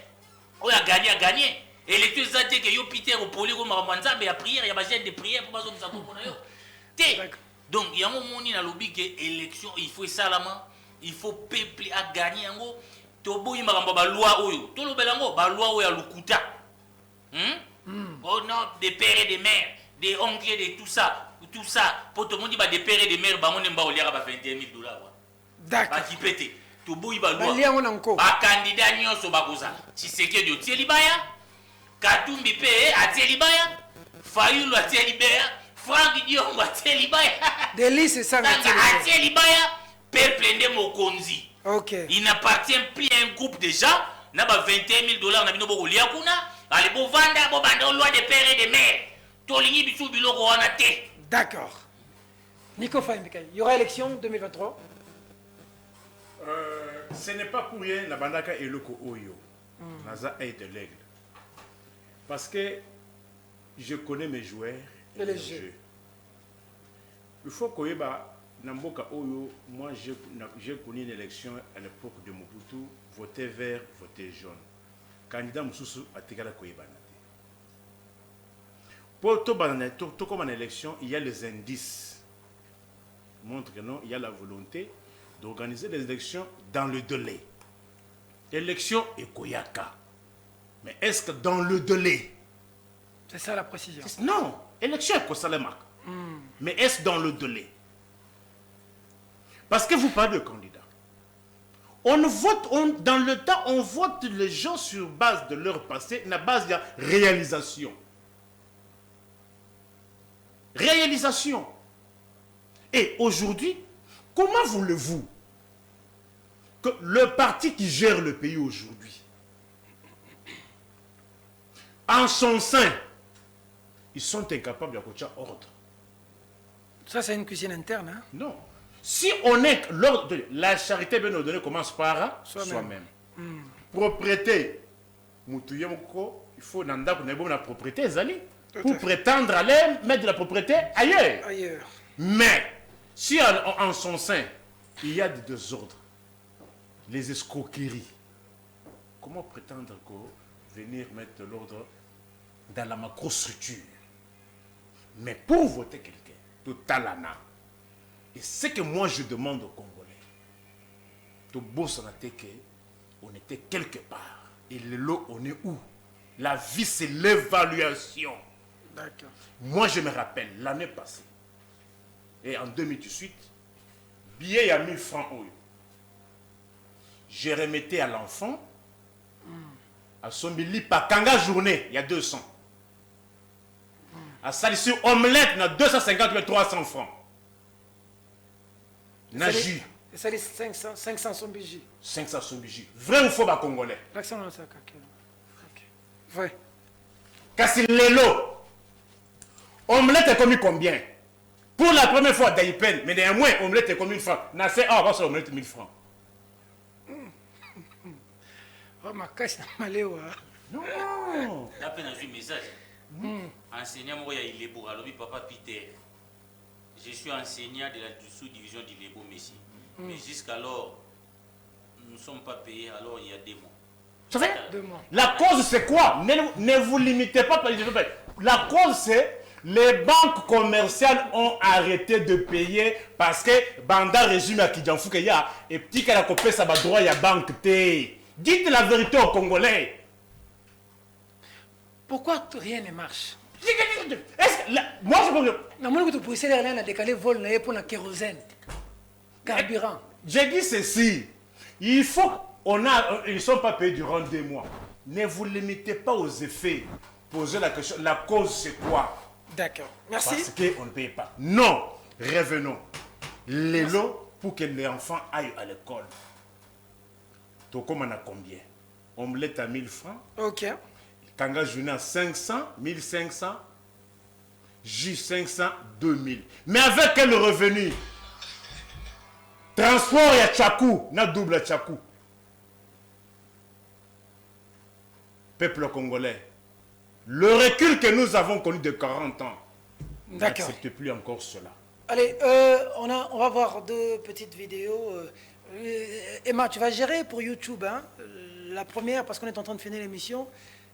oyo aganye électeur eza te ke yo Peter opoli ko makambo ya nzambe ya prière ya bagene de prière po bazongisa kombo na yo te donc yango moni nalobi ke élection il faut esalama il faut peuple a gagner yango toboyi makambo baloi oyo tolobela yango baloi oyo ya lukuta oh non des pères et des mères des oncles de tout ça po to mondi ba des pères et des mères bango ne mba oliaka ba 21 000 dollars d'accord bakipete toboyi baloi candidat nyonso bakoza Tshisekedi otie libaya Katumbi pe atie libaya Fayulu atie libaya Franck Diongo atie libaya Délice ça atie libaya peuple nde mokonzi. OK. Il n'appartient plus à un groupe de gens na ba 21 000 dollars na bino boko lia kuna ale bo vanda bo banda loi de père et de mère tolingi bisu biloko wana te. D'accord. Nico Fahimika, il y aura élection 2023. Ce n'est pas pour rien la bandaka eloko oyo. Naza est de l'aigle. Parce que je connais mes joueurs et les jeux. Il faut que Namboka Oyo, moi j'ai connu une élection à l'époque de Mobutu, voter vert, voter jaune. Candidat Moussoussou a Tegala Koyebanate. Pour tout comme en élection, il y a les indices. Montre que non, il y a la volonté d'organiser les élections dans le délai. Élection et Koyaka. Mais est-ce que dans le délai? C'est ça la précision. Non, élection est Kosalema. Mais est-ce dans le délai? Parce que vous parlez de candidats. Dans le temps, on vote les gens sur base de leur passé, na base de la réalisation. Réalisation. Et aujourd'hui, comment voulez-vous que le parti qui gère le pays aujourd'hui, en son sein, ils sont incapables de faire ordre? Ça, c'est une cuisine interne, hein? Non. Si on est l'ordre de la charité bien ordonnée commence par soi-même. Propriété, il faut la propriété pour prétendre aller mettre de la propriété ailleurs. Mais si en son sein il y a des désordres, les escroqueries, comment prétendre venir mettre l'ordre dans la macrostructure? Mais pour voter quelqu'un, tout talana. Et ce que moi je demande aux Congolais, tout beau on était quelque part. Et le lot, on est où? La vie, c'est l'évaluation. D'accord. Moi, je me rappelle, l'année passée, et en 2018, billet à 1000 francs. Je remettais à l'enfant, à son billet, par kanga journée, il y a 200. À Salissou, omelette, il y a 250 ou 300 francs. Naju. Et ça, les 500 sont biji. 500 sont biji. Vrai ou faux, bas congolais? L'accent dans ça, ok. Vrai. Kasi lelo. Omelette est commis combien? Pour la première fois, d'Aïpen, mais néanmoins, omelette est commis 1000 francs. Nassé, on va sur omelette 1000 francs. Oh, ma caisse n'a malé, non. N'a pas un message. Enseignant, moi, il est pour alors, papa Peter. Je suis enseignant de la sous-division du Lébo Messi. Mais jusqu'alors, nous ne sommes pas payés, alors il y a des mois. Ça fait 2 mois. La cause, c'est quoi? Ne vous limitez pas. La cause, c'est les banques commerciales ont arrêté de payer parce que Banda résume à Kidjanfou qu'il y a et petit qu'elle a coupé ça va droit, il y a banque T. Dites la vérité aux Congolais. Pourquoi rien ne marche? Moi, je peux... Non, tu pouvais aller à décaler vol pour la kérosène. Carburant. J'ai dit ceci. Il faut... Ils ne sont pas payés durant 2 mois. Ne vous limitez pas aux effets. Posez la question. La cause, c'est quoi? D'accord. Merci. Parce qu'on ne paye pas. Non. Revenons. Les lots pour que les enfants aillent à l'école. Donc, comme on a combien? Omelette à 1000 francs. Ok. Tanga Juna 500, 1500, J 500, 2000. Mais avec quel revenu? Transport et Tchakou, na double Tchakou. Peuple congolais, le recul que nous avons connu de 40 ans, n'accepte plus encore cela. Allez, on va voir deux petites vidéos. Emma, tu vas gérer pour YouTube, hein? La première, parce qu'on est en train de finir l'émission,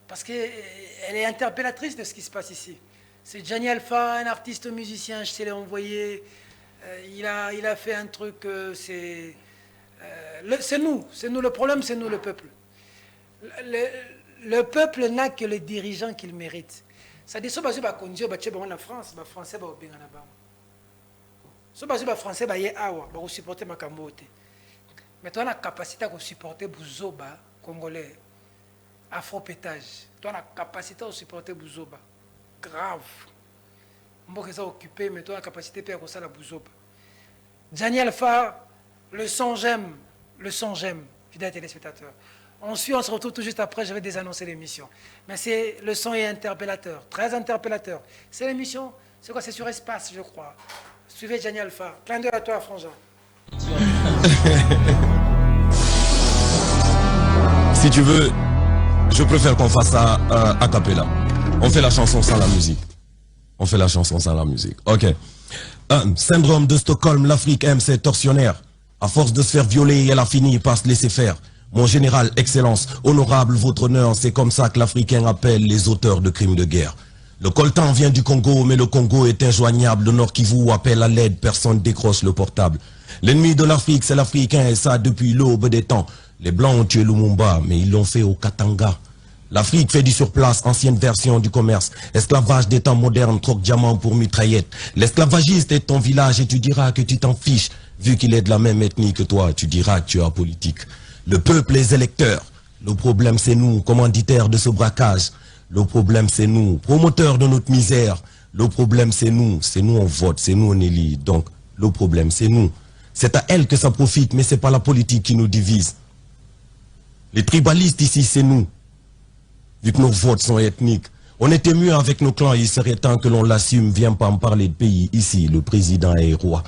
parce qu'elle est interpellatrice de ce qui se passe ici. C'est Gianni Alpha, un artiste musicien, je te l'ai envoyé. Il a fait un truc, c'est nous, le problème, c'est nous, le peuple. Le peuple n'a que les dirigeants qu'il mérite. Ça dit, si on a la France, les Français vont bien là-bas. Si on a les Français, ils vont supporter ma Cambote. Mais tu as la capacité de supporter Bouzoba, Congolais, afro-pétage. Tu as la capacité de supporter Bouzoba. Grave. On va occupé, mais tu as la capacité de faire ça la Bouzoba. Gianni Alpha, le son j'aime, fidèles téléspectateurs. On se retrouve tout juste après, je vais désannoncer l'émission. Mais c'est le son est interpellateur, très interpellateur. C'est l'émission, c'est quoi? C'est sur Espace, je crois. Suivez Gianni Alpha. Clin d'œil à toi, Frangin. Si tu veux, je préfère qu'on fasse ça a cappella. On fait la chanson sans la musique. On fait la chanson sans la musique. Ok. Syndrome de Stockholm, l'Afrique aime ses tortionnaires. À force de se faire violer, elle a fini par se laisser faire. Mon général, excellence, honorable, votre honneur, c'est comme ça que l'Africain appelle les auteurs de crimes de guerre. Le coltan vient du Congo, mais le Congo est injoignable. Le Nord Kivu appelle à l'aide, personne décroche le portable. L'ennemi de l'Afrique, c'est l'Africain, et ça depuis l'aube des temps. Les Blancs ont tué Lumumba, mais ils l'ont fait au Katanga. L'Afrique fait du surplace, ancienne version du commerce. Esclavage des temps modernes, troque diamant pour mitraillette. L'esclavagiste est ton village et tu diras que tu t'en fiches. Vu qu'il est de la même ethnie que toi, tu diras que tu es apolitique. Le peuple, les électeurs. Le problème, c'est nous, commanditaires de ce braquage. Le problème, c'est nous, promoteurs de notre misère. Le problème, c'est nous on vote, c'est nous on élit. Donc, le problème, c'est nous. C'est à elle que ça profite, mais c'est pas la politique qui nous divise. Les tribalistes ici, c'est nous. Vu que nos votes sont ethniques. On était mieux avec nos clans, il serait temps que l'on l'assume. Viens pas me parler de pays, ici, le président est roi.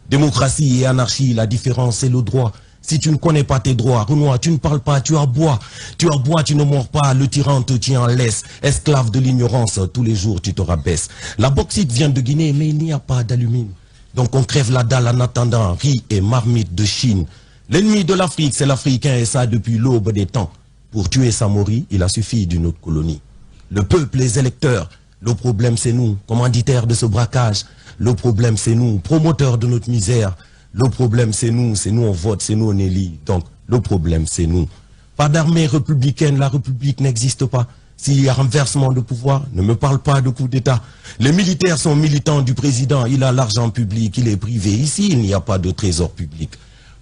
Démocratie et anarchie, la différence, c'est le droit. Si tu ne connais pas tes droits, Renoir, tu ne parles pas, tu aboies. Tu aboies, tu ne mords pas, le tyran te tient en laisse. Esclave de l'ignorance, tous les jours tu te rabaisses. La bauxite vient de Guinée, mais il n'y a pas d'alumine. Donc on crève la dalle en attendant riz et marmite de Chine. L'ennemi de l'Afrique, c'est l'Africain, et ça depuis l'aube des temps. Pour tuer Samori, il a suffi d'une autre colonie. Le peuple, les électeurs, le problème c'est nous, commanditaires de ce braquage. Le problème c'est nous, promoteurs de notre misère. Le problème c'est nous on vote, c'est nous on élit. Donc le problème c'est nous. Pas d'armée républicaine, la République n'existe pas. S'il y a renversement de pouvoir, ne me parle pas de coup d'État. Les militaires sont militants du président, il a l'argent public, il est privé. Ici, il n'y a pas de trésor public.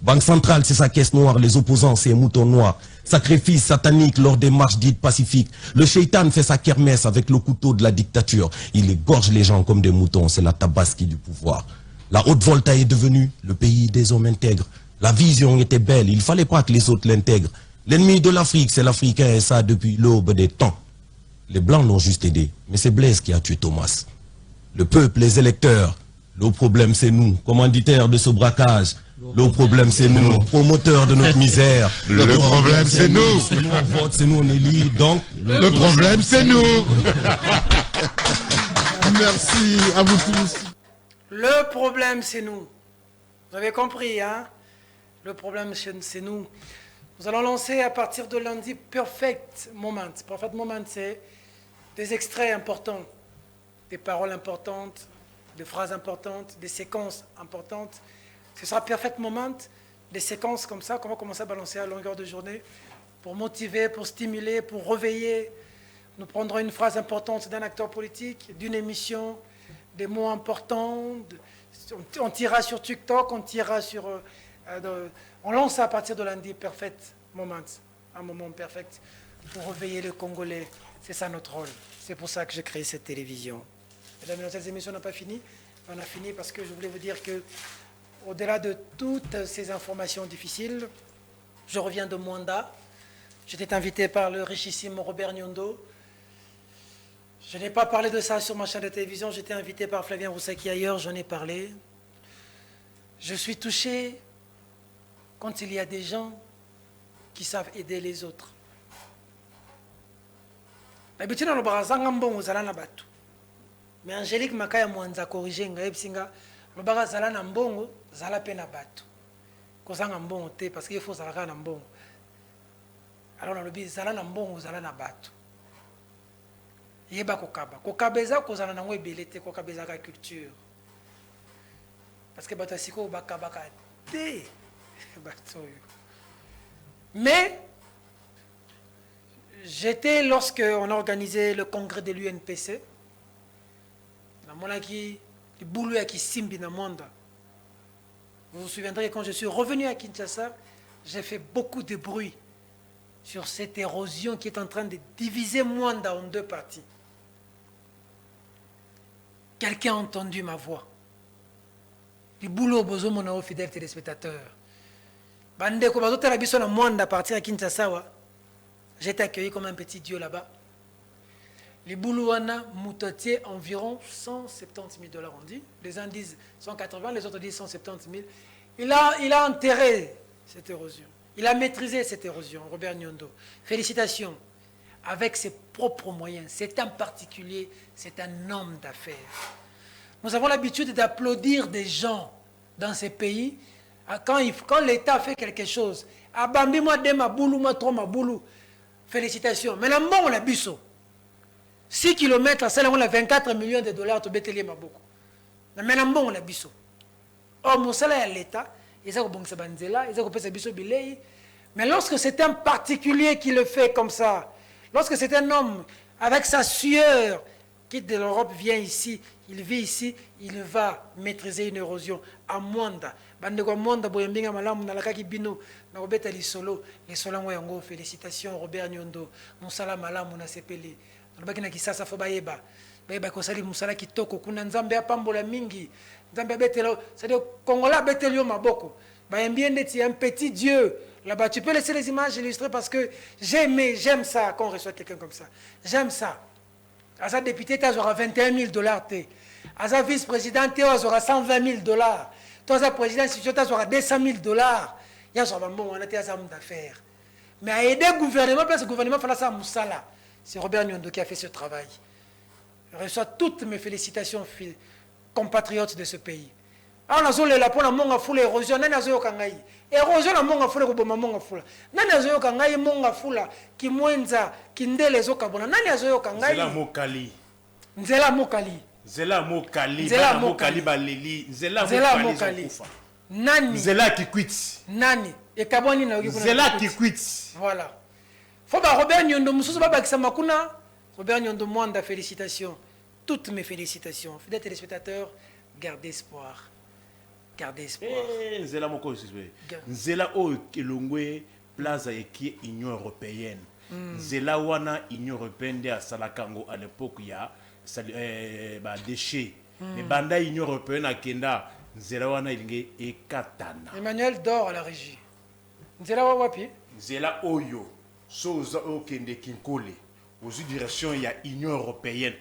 Banque centrale, c'est sa caisse noire, les opposants, c'est moutons noirs. Sacrifice satanique lors des marches dites pacifiques. Le shaitan fait sa kermesse avec le couteau de la dictature. Il égorge les gens comme des moutons, c'est la tabaski du pouvoir. La Haute-Volta est devenue le pays des hommes intègres. La vision était belle, il ne fallait pas que les autres l'intègrent. L'ennemi de l'Afrique, c'est l'Africain, et ça depuis l'aube des temps. Les Blancs l'ont juste aidé, mais c'est Blaise qui a tué Thomas. Le peuple, les électeurs, le problème c'est nous, commanditaires de ce braquage. Le problème c'est nous, promoteurs de notre misère. Le problème c'est nous. C'est nous on vote, c'est nous on élit, donc... Le problème c'est nous. Merci à vous tous. Le problème c'est nous. Vous avez compris, hein? Le problème c'est nous. Nous allons lancer à partir de lundi Perfect Moment. Perfect Moment, c'est des extraits importants, des paroles importantes, des phrases importantes, des séquences importantes. Ce sera Perfect Moment, des séquences comme ça qu'on va commencer à balancer à longueur de journée pour motiver, pour stimuler, pour réveiller. Nous prendrons une phrase importante d'un acteur politique, d'une émission, des mots importants. On tirera sur TikTok, on tirera sur... on lance à partir de lundi Perfect Moment, un moment perfect pour réveiller le Congolais. C'est ça notre rôle. C'est pour ça que j'ai créé cette télévision. Mesdames et messieurs, cette émission n'a pas fini. On a fini parce que je voulais vous dire que au-delà de toutes ces informations difficiles, je reviens de Mwanda. J'étais invité par le richissime Robert Nyondo Je n'ai pas parlé de ça sur ma chaîne de télévision. J'étais invité par Flavien Roussaki ailleurs, j'en ai parlé. Je suis touché quand il y a des gens qui savent aider les autres. D'habitude, on a mais Angélique Makaya Mwanza corrigé Ngaïpsinga, le baga zala na mbongo, zala pe na bato. Kozanga mbongo te parce qu'il faut zala na mbongo. Alors on a le dit zala na mbongo, zala na bato. Yeba kokaba. Kokaba eza kozala nango ebele te, kokaba eza ka culture. Parce que bato siko bakaba ka te. Bato. Mais j'étais lorsque on a organisé le congrès de l'UNPC. Monaki, le boulot qui simbi dans le monde. Vous vous souviendrez quand je suis revenu à Kinshasa, j'ai fait beaucoup de bruit sur cette érosion qui est en train de diviser Mwanda en deux parties. Quelqu'un a entendu ma voix. Le boulot bozo mon fidèle téléspectateur. Bande ko bazo tala biso na Mwanda partir à Kinshasa. J'ai été accueilli comme un petit dieu là-bas. Les Boulouana Moutatier, environ 170 000 $, on dit. Les uns disent 180, les autres disent 170 000. Il a enterré cette érosion. Il a maîtrisé cette érosion, Robert Nyondo. Félicitations. Avec ses propres moyens. C'est un particulier, c'est un homme d'affaires. Nous avons l'habitude d'applaudir des gens dans ces pays. Quand l'État fait quelque chose, Abambi-moi de ma boulou, moi trop ma boulou. Félicitations. Mais là, on l'a biso. 6 km, c'est là on a 24 millions de $, tu bételier ma beaucoup. Mais là, on a biso. Or, mon salaire à l'État, ils ont bon sabanzela, ils ont coupé sa biso bilei. Mais lorsque c'est un particulier qui le fait comme ça, lorsque c'est un homme avec sa sueur, qui de l'Europe vient ici, il vit ici, il va maîtriser une érosion à Mwanda. Bandeko Mwanda boyembinga malamu na lakaki bino na obeta li solo, les solango yango félicitations Robert Nyondo, mon sala malamu na sepeli. Nabaki na kisasa fo bayeba. Bayeba ko sali musala kitoko kuna nzambe apambola mingi. Nzambe betelo, c'est-à-dire Congolais betelio maboko. Bayembiende ti un petit Dieu. Là-bas, tu peux laisser les images illustrer parce que j'aime ça quand on reçoit quelqu'un comme ça. J'aime ça. Asa député, tu auras 21 000 $. Asa vice-président, tu auras 120 000 $. Toi, asa président, si tu auras 200 000 $. Il y a un bon, on a des hommes d'affaires. Mais à aider le gouvernement, parce que le gouvernement fait ça à Moussala. C'est Robert Nyondo qui a fait ce travail. Je reçois toutes mes félicitations, compatriotes de ce pays. Alors, on a pour la monga foule érosion, on a kangai. Érosion la monga foule ko boma monga foule. Nani azoyo kangai monga foule ki mwenza ki ndele zoka bona. Nani azoyo kangai? Nzela Mokali. Nzela Mokali. Nzela Mokali. Nzela Mokali baleli. Nzela Mokali. Nani? Nzela Kikwiti. Nani? Et kaboni na yoki. Nzela Kikwiti. Voilà. Faut pas Robert Nyondo mususu baba kisama kuna. Robert Nyondo Mwanda, félicitations. Toutes mes félicitations. Fidèles téléspectateurs, gardez espoir. Gardez espoir. Nzela moko Nzela o kelongwe plaza eki Union européenne. Nzela wana Union européenne de Salakango à l'époque ya déchets. Mais banda Union européenne akenda Nzela wana ilinge ekatana. Emmanuel dort à la régie. Nzela wapi? Nzela oyo soza okende kinkole. Aux directions il y a Union européenne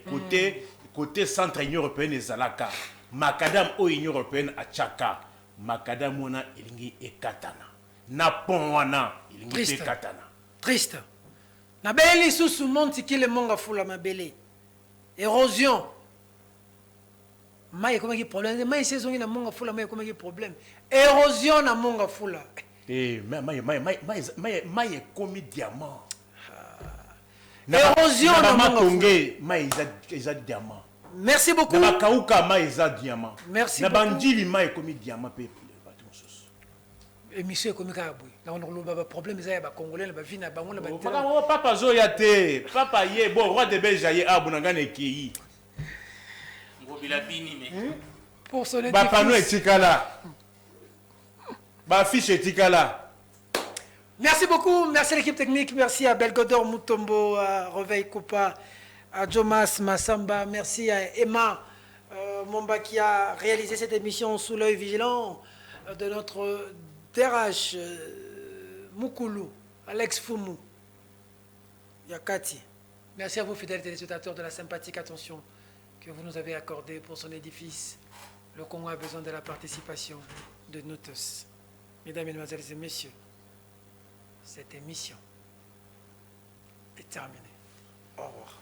côté centre Union européenne ezalaka. Macadam o Union européenne a Tchaka. Macadam wana ilingi ekatana. Na pont wana ilingi ekatana. Triste. Na beli susu monti ki le monga fula mabele. Érosion. Maï comment qui problème? Maï saison na monga fula maï comment qui problème? Érosion na monga fula. Maï comme diamant. Érosion na monga fula. Maï isa diamant. Merci beaucoup. Na kauka maïza diamant. Merci beaucoup. Na bandili maï comme diamant pe émission économique à bout. Là on a un problème ça ba congolais ba vie na bango na ba. Papa zo ya te. Papa ye bon roi de Belge ye abunanga ne ki. Ngobila bini mais. Pour son ba pano etikala. Ba fiche etikala. Merci beaucoup, merci à l'équipe technique, merci à Belgodor Mutombo, à Reveil Koupa, à Jomas Massamba, merci à Emma Momba qui a réalisé cette émission sous l'œil vigilant de notre DRH Moukoulou, Alex Foumou, Yakati. Merci à vous, fidèles téléspectateurs, de la sympathique attention que vous nous avez accordée pour son édifice. Le Congo a besoin de la participation de nous tous. Mesdames, Mesdemoiselles et Messieurs, cette émission est terminée. Au revoir.